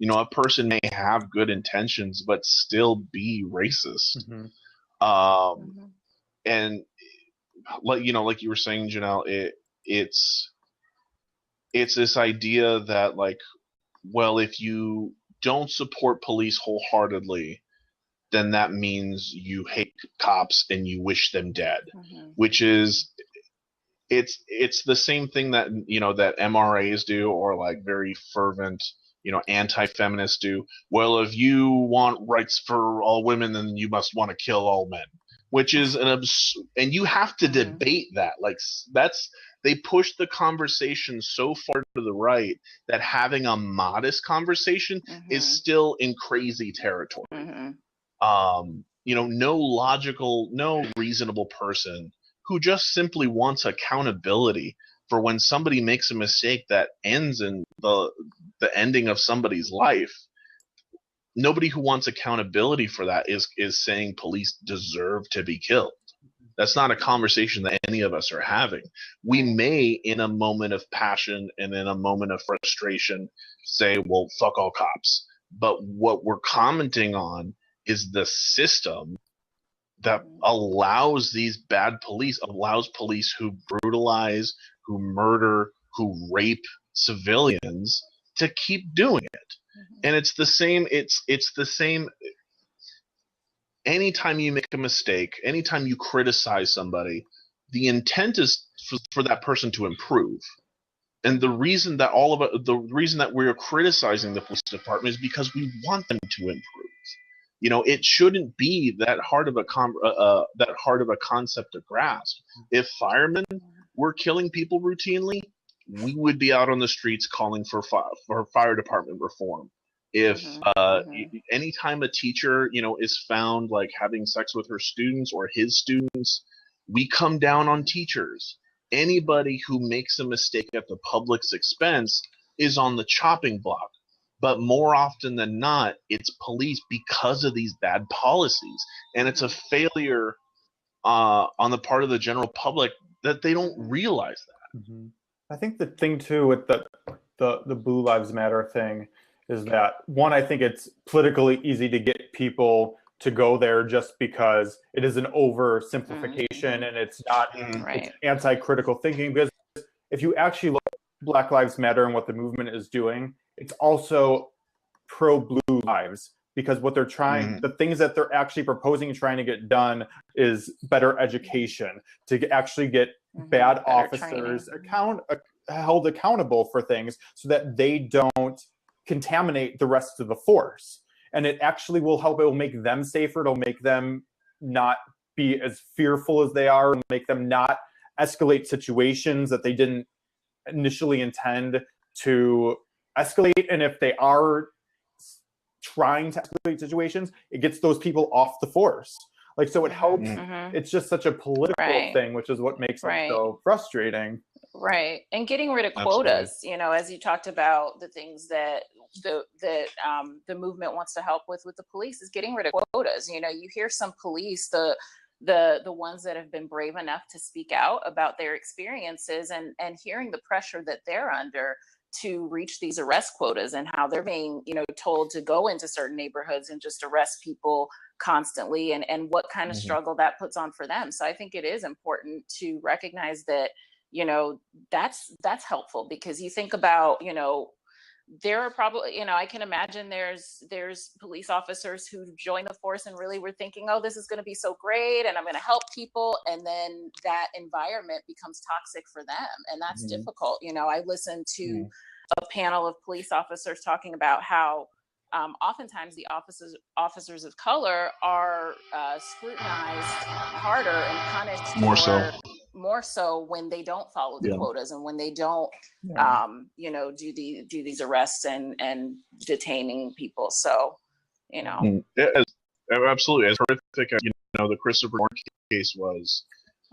A person may have good intentions but still be racist. And like you were saying, Janelle, it's this idea that, like, well, if you don't support police wholeheartedly, then that means you hate cops and you wish them dead, which is it's the same thing that that MRAs do, or like very fervent anti-feminists do. Well, if you want rights for all women, then you must want to kill all men, which is and you have to debate that. Like, they push the conversation so far to the right that having a modest conversation is still in crazy territory. No reasonable person who just simply wants accountability for when somebody makes a mistake that ends in the ending of somebody's life. Nobody who wants accountability for that is saying police deserve to be killed. That's not a conversation that any of us are having. We may, in a moment of passion and in a moment of frustration, say, well, fuck all cops. But what we're commenting on is the system that allows these bad police, allows police who brutalize, who murder, who rape civilians to keep doing it. And it's the same. It's the same. Anytime you make a mistake, anytime you criticize somebody, the intent is for that person to improve. And the reason that we're criticizing the police department is because we want them to improve. It shouldn't be that hard of a concept to grasp. If firemen were killing people routinely, we would be out on the streets calling for fire department reform. If anytime a teacher is found like having sex with her students or his students, we come down on teachers. Anybody who makes a mistake at the public's expense is on the chopping block. But more often than not, it's police because of these bad policies. And it's a failure on the part of the general public that they don't realize that. I think the thing, too, with the Blue Lives Matter thing is that, one, I think it's politically easy to get people to go there just because it is an oversimplification and it's not it's anti-critical thinking. Because if you actually look at Black Lives Matter and what the movement is doing, it's also pro-blue lives, because what they're trying, the things that they're actually proposing and trying to get done is better education, to actually get bad officers held accountable for things so that they don't contaminate the rest of the force. And it actually will help. It will make them safer. It'll make them not be as fearful as they are, and make them not escalate situations that they didn't initially intend to escalate. And if they are trying to escalate situations, it gets those people off the force. Like, so it helps. It's just such a political thing, which is what makes it so frustrating. Right. And getting rid of quotas, as you talked about, the things that the movement wants to help with the police is getting rid of quotas. You hear some police, the ones that have been brave enough to speak out about their experiences and hearing the pressure that they're under to reach these arrest quotas, and how they're being, told to go into certain neighborhoods and just arrest people constantly, and what kind of struggle that puts on for them. So I think it is important to recognize that, that's helpful, because you think about, there are probably, I can imagine there's police officers who join the force and really were thinking, oh, this is going to be so great and I'm going to help people, and then that environment becomes toxic for them, and that's difficult. I listened to a panel of police officers talking about how oftentimes the officers of color are scrutinized harder and punished more so when they don't follow the quotas and when they don't do these arrests and detaining people. So absolutely, as horrific as the Christopher Warren case was,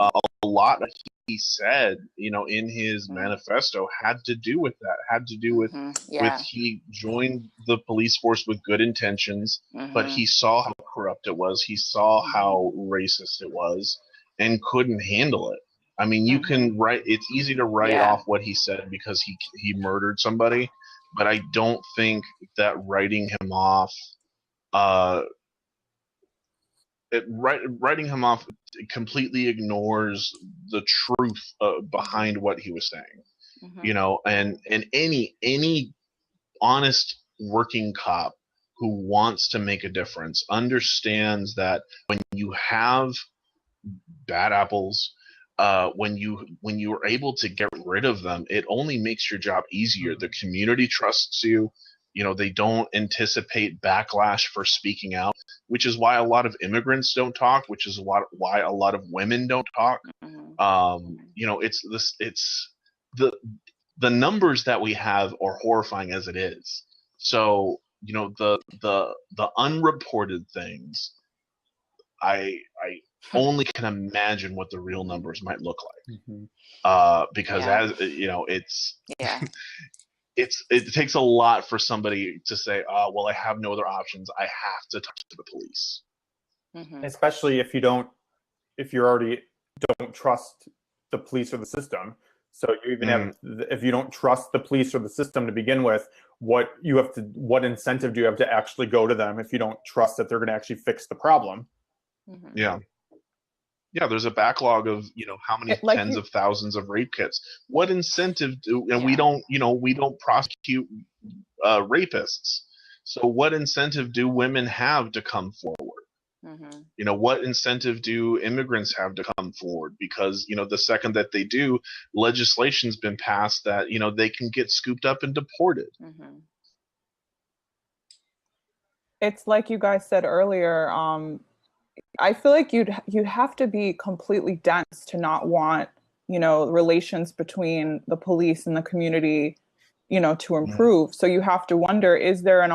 a lot of he said in his manifesto had to do with that, had to do with he joined the police force with good intentions, but he saw how corrupt it was, he saw how racist it was, and couldn't handle it. I mean, you can write, it's easy to write off what he said because he murdered somebody, but I don't think that writing him off writing him off completely ignores the truth behind what he was saying. And any honest working cop who wants to make a difference understands that when you have bad apples, when you are able to get rid of them, it only makes your job easier. The community trusts you. They don't anticipate backlash for speaking out, which is why a lot of immigrants don't talk, which is why a lot of women don't talk. It's the numbers that we have are horrifying as it is. So, the unreported things, I only can imagine what the real numbers might look like. Because as it takes a lot for somebody to say, oh, well, I have no other options, I have to talk to the police. Especially if you already don't trust the police or the system. So you even have, if you don't trust the police or the system to begin with, what incentive do you have to actually go to them if you don't trust that they're going to actually fix the problem? Yeah, there's a backlog of how many tens of thousands of rape kits. What incentive and we don't prosecute rapists. So what incentive do women have to come forward? What incentive do immigrants have to come forward? Because the second that they do, legislation's been passed that they can get scooped up and deported. It's like you guys said earlier. I feel like you'd have to be completely dense to not want, relations between the police and the community, to improve. So you have to wonder, is there an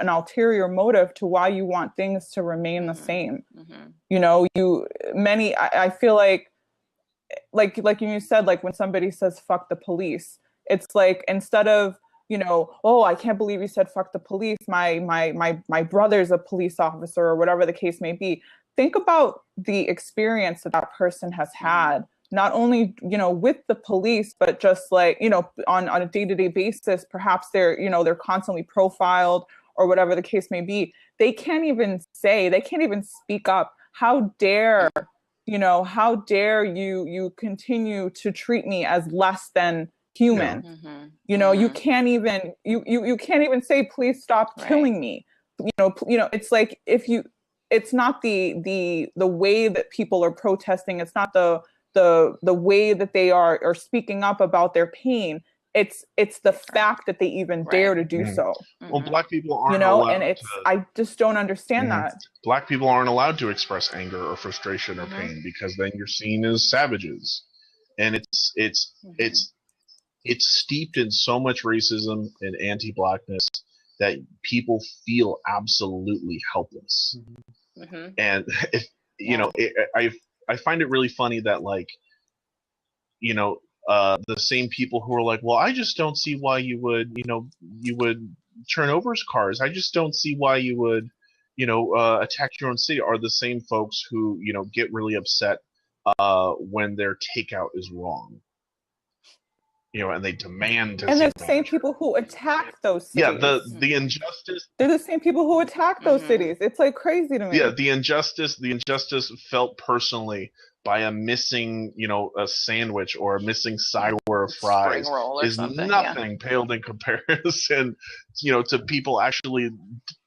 ulterior motive to why you want things to remain the same? I feel like you said, like when somebody says, fuck the police, it's like, instead of, oh, I can't believe you said fuck the police, my brother's a police officer, or whatever the case may be. Think about the experience that person has had, not only, with the police, but just like, on a day-to-day basis. Perhaps they're constantly profiled, or whatever the case may be. They can't even speak up. How dare you continue to treat me as less than human? You can't even say, please stop killing me. It's like, it's not the way that people are protesting, it's not the way that they are speaking up about their pain. It's the fact that they even dare to do so. Well, Black people aren't allowed and I just don't understand that. Black people aren't allowed to express anger or frustration or pain, because then you're seen as savages, and it's steeped in so much racism and anti-Blackness that people feel absolutely helpless. And I find it really funny that, like, the same people who are like, well, I just don't see why you would turn over cars, I just don't see why you would attack your own city, are the same folks who get really upset when their takeout is wrong. And they demand to. And they're the same people who attack those cities. Yeah, the injustice. They're the same people who attack those cities. It's like crazy to me. Yeah, the injustice felt personally by a missing, a sandwich or a missing sideware of Spring fries roll or is something. nothing paled in comparison, to people actually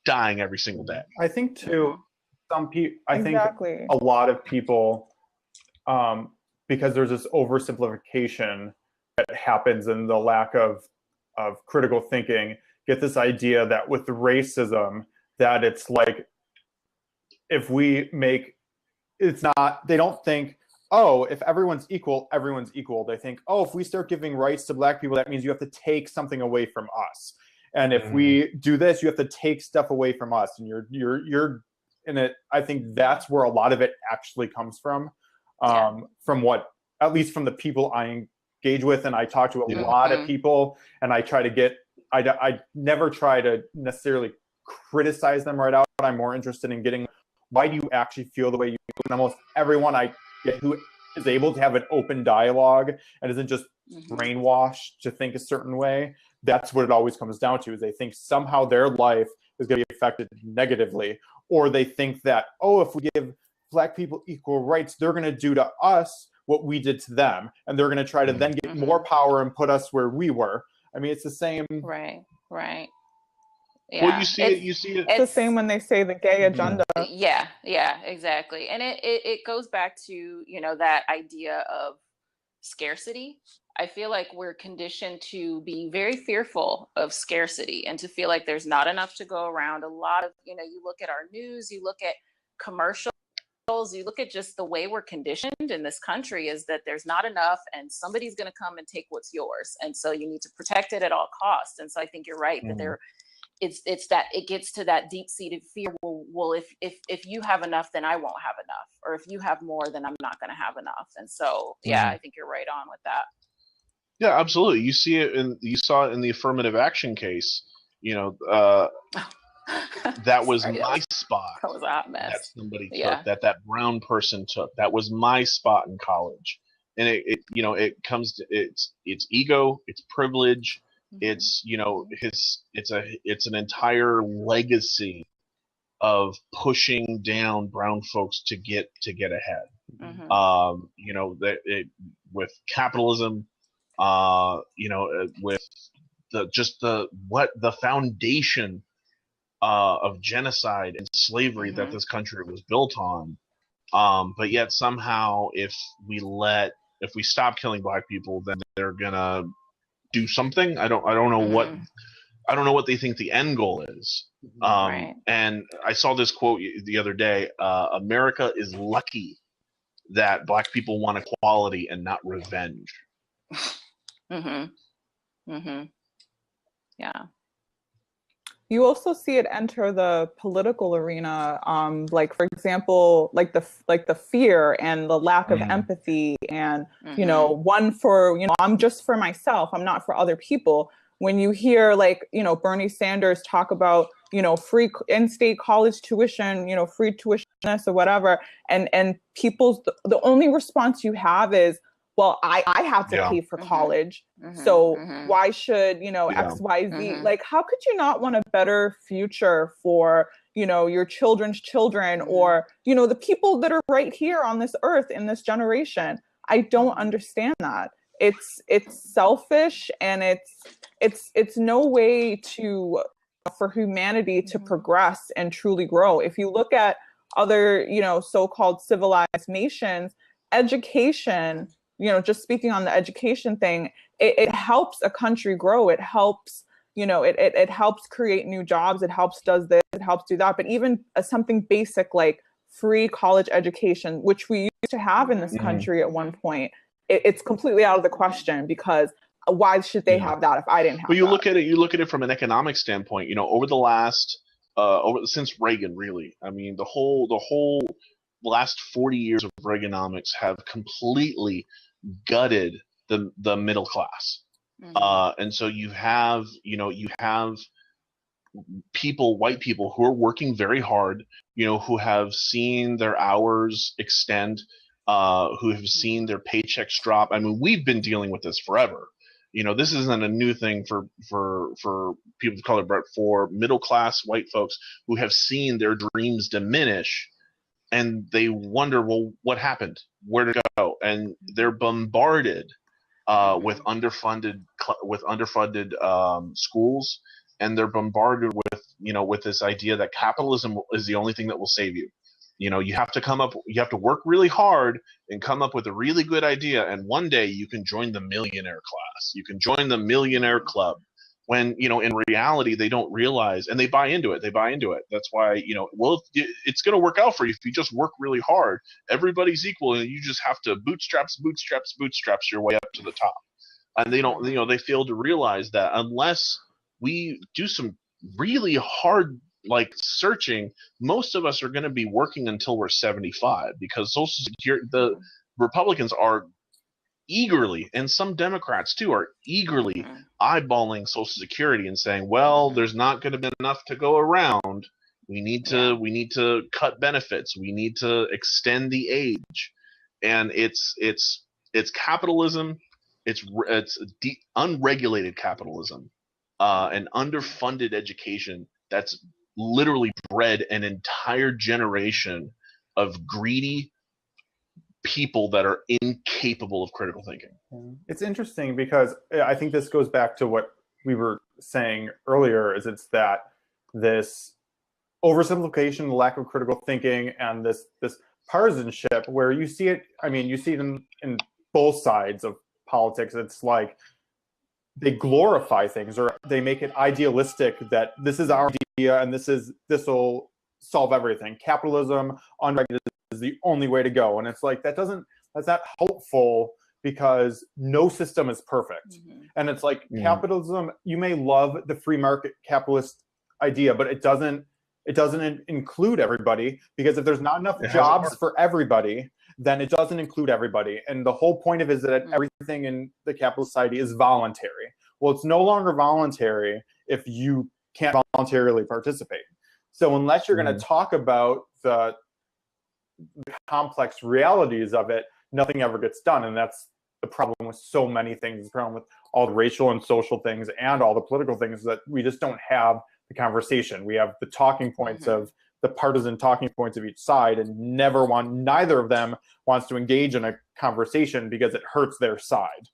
dying every single day. I think too, some people, I think Exactly. a lot of people, because there's this oversimplification that happens in the lack of critical thinking, get this idea that with racism, that it's like, if we make, it's not, they don't think, oh, if everyone's equal, everyone's equal. They think, oh, if we start giving rights to Black people, that means you have to take something away from us. And if we do this, you have to take stuff away from us. And you're in it. I think that's where a lot of it actually comes from what, at least from the people I engage with. And I talk to a lot of people, and I try to get, I never try to necessarily criticize them right out. But I'm more interested in getting, why do you actually feel the way you do? And almost everyone I get who is able to have an open dialogue and isn't just brainwashed to think a certain way, that's what it always comes down to, is they think somehow their life is going to be affected negatively, or they think that, oh, if we give Black people equal rights, they're going to do to us what we did to them, and they're going to try to then get more power and put us where we were. I mean, it's the same. Right. Yeah, well, you see it. It's the same when they say the gay agenda. Yeah, exactly. And it goes back to, that idea of scarcity. I feel like we're conditioned to be very fearful of scarcity and to feel like there's not enough to go around. A lot of, you look at our news, you look at commercials, you look at just the way we're conditioned in this country, is that there's not enough and somebody's going to come and take what's yours. And so you need to protect it at all costs. And so I think you're right that it's that it gets to that deep-seated fear. Well, if you have enough, then I won't have enough, or if you have more, then I'm not going to have enough. And so, I think you're right on with that. Yeah, absolutely. You saw it in the affirmative action case. That was my spot. That was a hot mess. That somebody took, that brown person took. That was my spot in college. And it comes to it's ego, it's privilege, it's it's an entire legacy of pushing down brown folks to get ahead. With capitalism, with the foundation of genocide and slavery that this country was built on. But yet somehow, if we stop killing Black people, then they're gonna do something. I don't know what they think the end goal is. And I saw this quote the other day: "America is lucky that Black people want equality and not revenge." Yeah. You also see it enter the political arena, like, for example, like the fear and the lack of empathy, and one for I'm just for myself, I'm not for other people. When you hear Bernie Sanders talk about free in-state college tuition, free tuition this or whatever, and people's the only response you have is, well, I have to pay for college, so why should, X, Y, Z? Like, how could you not want a better future for, your children's children, or, the people that are right here on this earth in this generation? I don't understand that. It's selfish, and it's no way for humanity to progress and truly grow. If you look at other, so-called civilized nations, education, just speaking on the education thing, it helps a country grow. It helps, it helps create new jobs. It helps does this, it helps do that. But even something basic like free college education, which we used to have in this country at one point, it's completely out of the question, because why should they have that if I didn't have that? Well, you look at it from an economic standpoint, over the last, since Reagan, really, I mean, the whole last 40 years of Reaganomics have completely gutted the middle class. And so you have white people who are working very hard, who have seen their hours extend, who have seen their paychecks drop. I mean, we've been dealing with this forever. This isn't a new thing for people of color, but for middle class white folks who have seen their dreams diminish and they wonder, well, what happened? Where to go? And they're bombarded with underfunded schools, and they're bombarded with with this idea that capitalism is the only thing that will save you. You have to work really hard and come up with a really good idea, and one day you can join the millionaire class. You can join the millionaire club. When in reality they don't realize, and they buy into it. That's why well, it's going to work out for you if you just work really hard. Everybody's equal, and you just have to bootstraps your way up to the top. And they don't, they fail to realize that unless we do some really hard searching, most of us are going to be working until we're 75, because Social Security, the Republicans are eagerly, and some Democrats too, are eagerly eyeballing Social Security and saying, well, there's not going to be enough to go around. We need to cut benefits. We need to extend the age. And it's capitalism. It's unregulated capitalism, and underfunded education that's literally bred an entire generation of greedy people that are incapable of critical thinking. It's interesting because I think this goes back to what we were saying earlier, is it's that this oversimplification, the lack of critical thinking, and this partisanship where you see it, you see it in both sides of politics. It's like they glorify things, or they make it idealistic that this is our idea and this will solve everything. Capitalism, unregulated, is the only way to go. And it's like that's not helpful, because no system is perfect. And it's like capitalism, you may love the free market capitalist idea, but it doesn't include everybody, because if there's not enough jobs for everybody, then it doesn't include everybody. And the whole point of it is that everything in the capitalist society is voluntary. Well, it's no longer voluntary if you can't voluntarily participate. So unless you're going to talk about the complex realities of it, nothing ever gets done. And that's the problem with so many things. The problem with all the racial and social things and all the political things, that we just don't have the conversation. We have the talking points of the partisan talking points of each side, and neither of them wants to engage in a conversation because it hurts their side.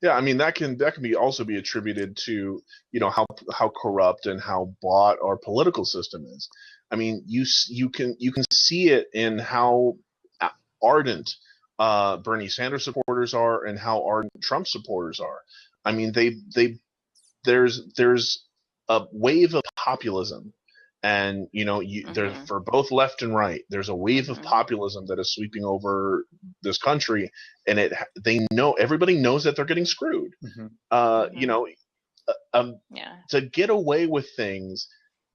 Yeah, that can also be attributed to how corrupt and how bought our political system is. You can see it in how ardent Bernie Sanders supporters are and how ardent Trump supporters are. There's a wave of populism, and there's, for both left and right, there's a wave of populism that is sweeping over this country, and everybody knows that they're getting screwed. To get away with things,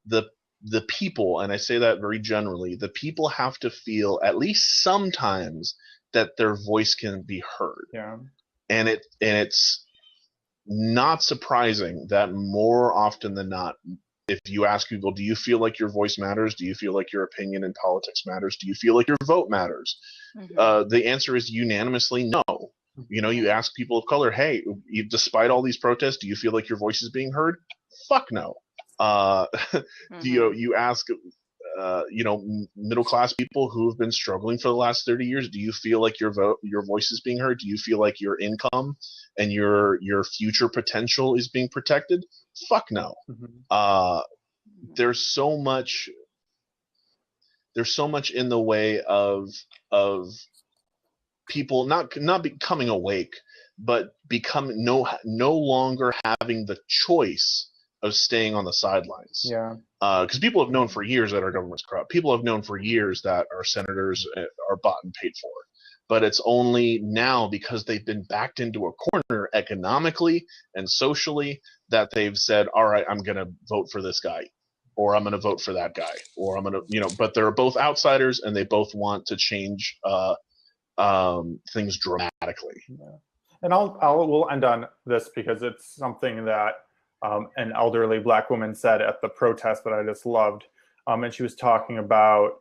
the people, and I say that very generally, the people have to feel at least sometimes that their voice can be heard. And it's not surprising that more often than not, if you ask people, do you feel like your voice matters? Do you feel like your opinion in politics matters? Do you feel like your vote matters? The answer is unanimously no. You ask people of color, hey, despite all these protests, do you feel like your voice is being heard? Fuck no. You ask middle class people who have been struggling for the last 30 years, do you feel like your voice is being heard? Do you feel like your income and your future potential is being protected? Fuck no. There's so much in the way of people not becoming awake, but no longer having the choice of staying on the sidelines. Because people have known for years that our government's corrupt. People have known for years that our senators are bought and paid for. But it's only now, because they've been backed into a corner economically and socially, that they've said, all right, I'm going to vote for this guy, or I'm going to vote for that guy, or I'm going to, but they're both outsiders, and they both want to change things dramatically. And we'll end on this, because it's something that an elderly Black woman said at the protest that I just loved. And she was talking about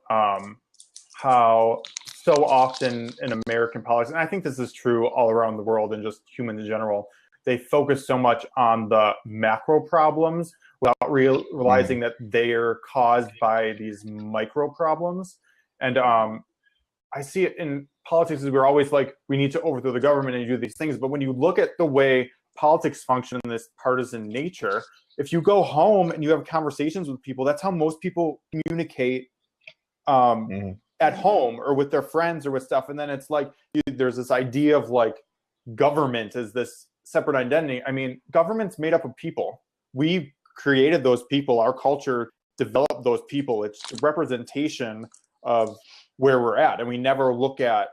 how so often in American politics, and I think this is true all around the world and just humans in general, they focus so much on the macro problems without realizing that they are caused by these micro problems. And I see it in politics as we're always like, we need to overthrow the government and do these things. But when you look at the way politics function in this partisan nature, if you go home and you have conversations with people, that's how most people communicate at home or with their friends or with stuff. And then it's like, there's this idea of like government as this separate identity. I mean, government's made up of people. We created those people. Our culture developed those people. It's a representation of where we're at. And we never look at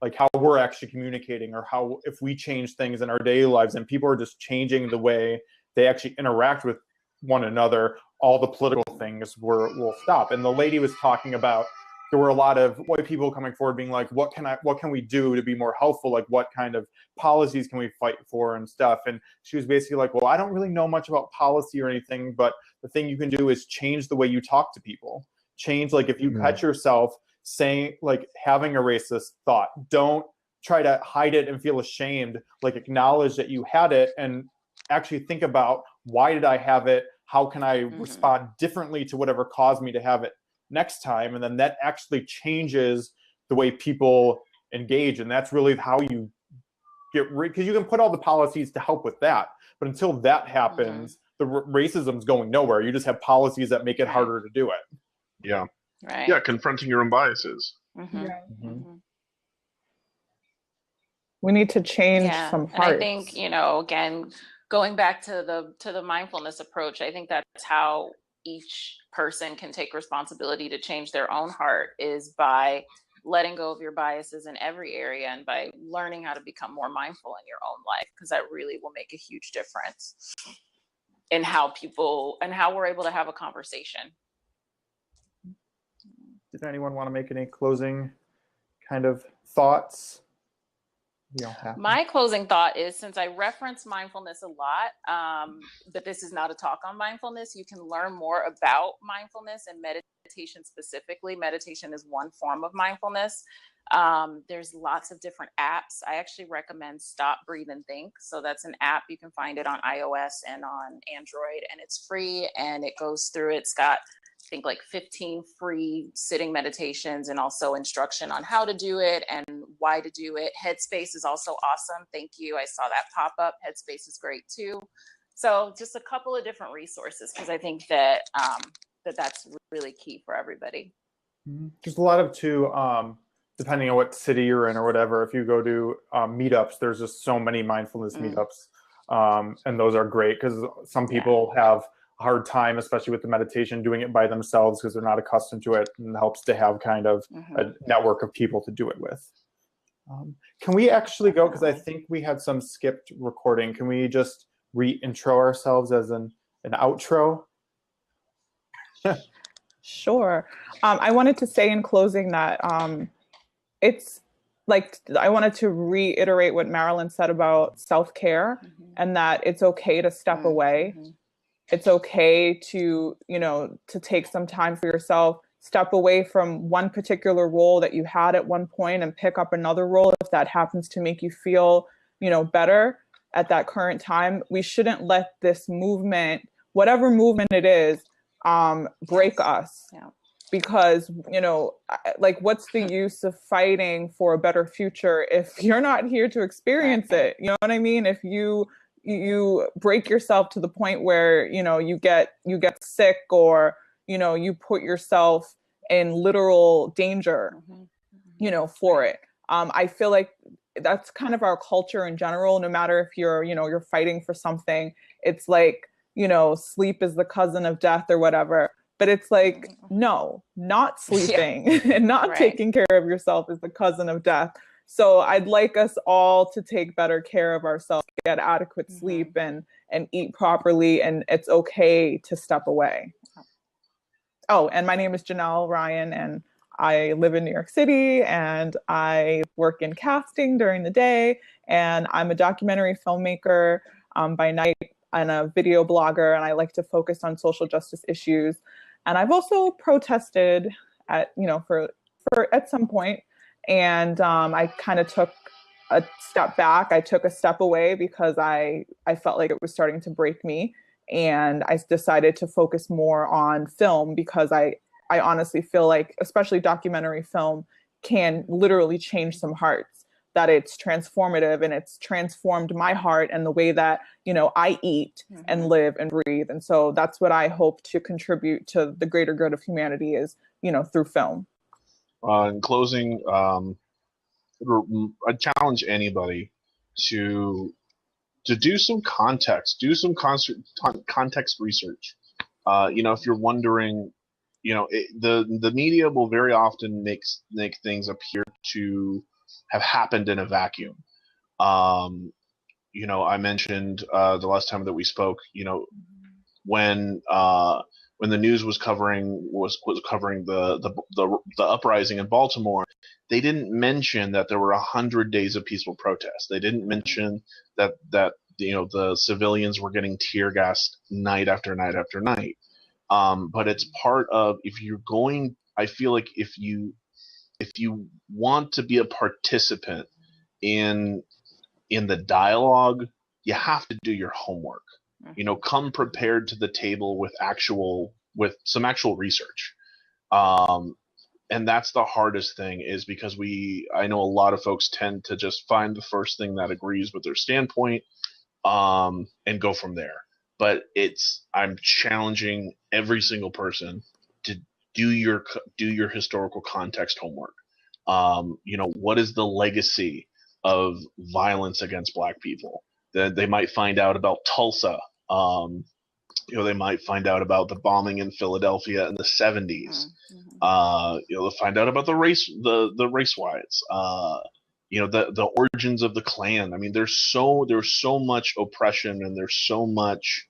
like how we're actually communicating or how, if we change things in our daily lives and people are just changing the way they actually interact with one another, all the political things will stop. And the lady was talking about, there were a lot of white people coming forward being like, what can we do to be more helpful? Like what kind of policies can we fight for and stuff? And she was basically like, well, I don't really know much about policy or anything, but the thing you can do is change the way you talk to people. Change, like if you catch yourself saying, like having a racist thought, don't try to hide it and feel ashamed, like acknowledge that you had it and actually think about, why did I have it? How can I respond differently to whatever caused me to have it next time? And then that actually changes the way people engage. And that's really how you get rid, because you can put all the policies to help with that. But until that happens, the racism's going nowhere. You just have policies that make it harder to do it. Yeah. Right. Yeah, confronting your own biases. We need to change some hearts. And I think, you know, again, going back to the mindfulness approach, I think that's how each person can take responsibility to change their own heart, is by letting go of your biases in every area and by learning how to become more mindful in your own life, because that really will make a huge difference in how people and how we're able to have a conversation. Did anyone want to make any closing kind of thoughts? My closing thought is, since I reference mindfulness a lot, but this is not a talk on mindfulness, you can learn more about mindfulness and meditation specifically. Meditation is one form of mindfulness. There's lots of different apps. I actually recommend Stop, Breathe, and Think. So that's an app. You can find it on iOS and on Android, and it's free, and it goes through, it's got, I think, like 15 free sitting meditations and also instruction on how to do it and why to do it. Headspace is also awesome. Thank you. I saw that pop up. Headspace is great too. So just a couple of different resources, because I think that that's really key for everybody. There's a lot of depending on what city you're in or whatever, if you go to meetups, there's just so many mindfulness meetups. And those are great because some people have a hard time, especially with the meditation, doing it by themselves because they're not accustomed to it, and it helps to have kind of a network of people to do it with. Can we actually go, because I think we had some skipped recording, can we just re-intro ourselves as an outro? Sure. I wanted to say in closing that it's like, I wanted to reiterate what Marilyn said about self-care, and that it's okay to step away. It's okay to, you know, to take some time for yourself, step away from one particular role that you had at one point and pick up another role if that happens to make you feel, you know, better at that current time. We shouldn't let this movement, whatever movement it is, break us. Because, you know, like, what's the use of fighting for a better future if you're not here to experience it? You know what I mean? If you break yourself to the point where, you know, you get sick, or, you know, you put yourself in literal danger, you know, for it. I feel like that's kind of our culture in general. No matter if you're, you know, you're fighting for something, it's like, you know, sleep is the cousin of death or whatever. But it's like, no, not sleeping and not taking care of yourself is the cousin of death. So I'd like us all to take better care of ourselves, get adequate sleep, and eat properly. And it's okay to step away. Oh, and my name is Janelle Ryan, and I live in New York City, and I work in casting during the day. And I'm a documentary filmmaker by night, and a video blogger, and I like to focus on social justice issues. And I've also protested at, you know, for at some point. And I kind of took a step back. I took a step away because I felt like it was starting to break me. And I decided to focus more on film because I honestly feel like, especially documentary film, can literally change some hearts, that it's transformative and it's transformed my heart and the way that, I eat and live and breathe. And so that's what I hope to contribute to the greater good of humanity is, through film. In closing, I challenge anybody to do some context, do some context research. If you're wondering, the media will very often make things appear to have happened in a vacuum. I mentioned the last time that we spoke, when the news was covering the uprising in Baltimore, they didn't mention that there were 100 days of peaceful protest. They didn't mention that the civilians were getting tear gassed night after night after night. But it's part of, I feel like if you want to be a participant in the dialogue, you have to do your homework. Come prepared to the table with some actual research. And that's the hardest thing, is because I know a lot of folks tend to just find the first thing that agrees with their standpoint, and go from there. But I'm challenging every single person to do your historical context homework. What is the legacy of violence against Black people? That they might find out about Tulsa. They might find out about the bombing in Philadelphia in the 70s. They'll find out about the race riots. The origins of the Klan. I mean, there's so much oppression, and there's so much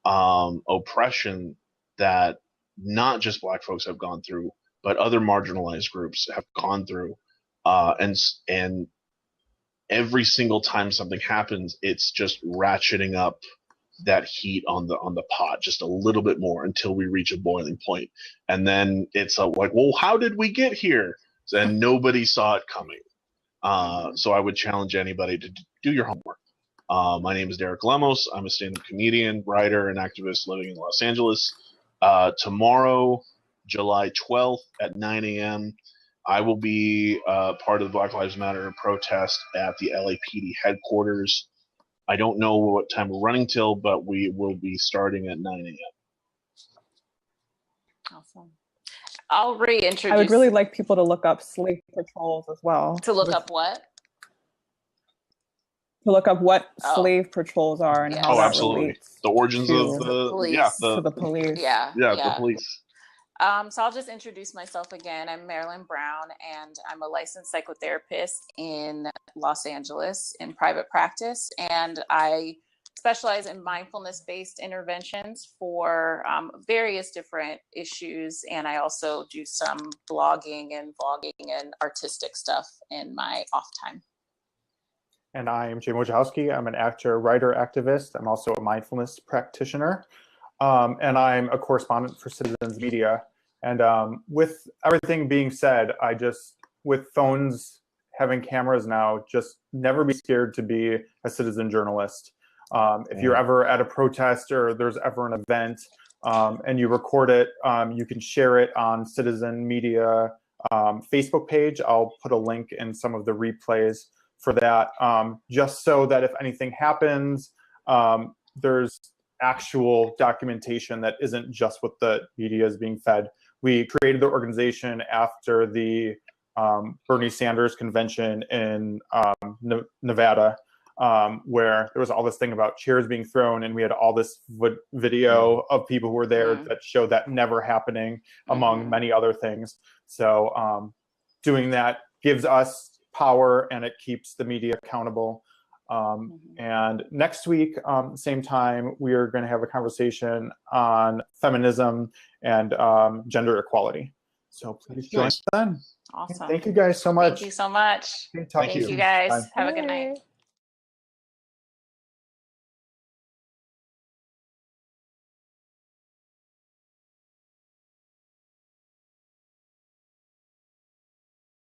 oppression that not just Black folks have gone through, but other marginalized groups have gone through. And every single time something happens, it's just ratcheting up that heat on the pot just a little bit more until we reach a boiling point. And then it's like, well, how did we get here? And nobody saw it coming. So I would challenge anybody to do your homework. My name is Derek Lemos. I'm a stand-up comedian, writer, and activist living in Los Angeles. Tomorrow, July 12th at 9 a.m., I will be part of the Black Lives Matter protest at the LAPD headquarters. I don't know what time we're running till, but we will be starting at 9 a.m. Awesome. I'll reintroduce. I would really like people to look up slave patrols as well. To look up what? To look up what slave patrols are and how that absolutely. Relates the origins of the police. To the police. The police. So I'll just introduce myself again. I'm Marilyn Brown, and I'm a licensed psychotherapist in Los Angeles in private practice. And I specialize in mindfulness-based interventions for various different issues. And I also do some blogging and vlogging and artistic stuff in my off time. And I am Jay Wojciechowski. I'm an actor, writer, activist. I'm also a mindfulness practitioner. And I'm a correspondent for Citizens Media. And with everything being said, with phones having cameras now, just never be scared to be a citizen journalist. If you're ever at a protest or there's ever an event and you record it, you can share it on Citizen Media Facebook page. I'll put a link in some of the replays for that, just so that if anything happens, there's actual documentation that isn't just what the media is being fed. We created the organization after the Bernie Sanders convention in Nevada, where there was all this thing about chairs being thrown, and we had all this video of people who were there that showed that never happening, among many other things. So doing that gives us power, and it keeps the media accountable. And next week, same time, we are going to have a conversation on feminism and gender equality. So please join us then. Awesome. Thank you guys so much. Thank you so much. Thank you guys. Bye. Have a good night.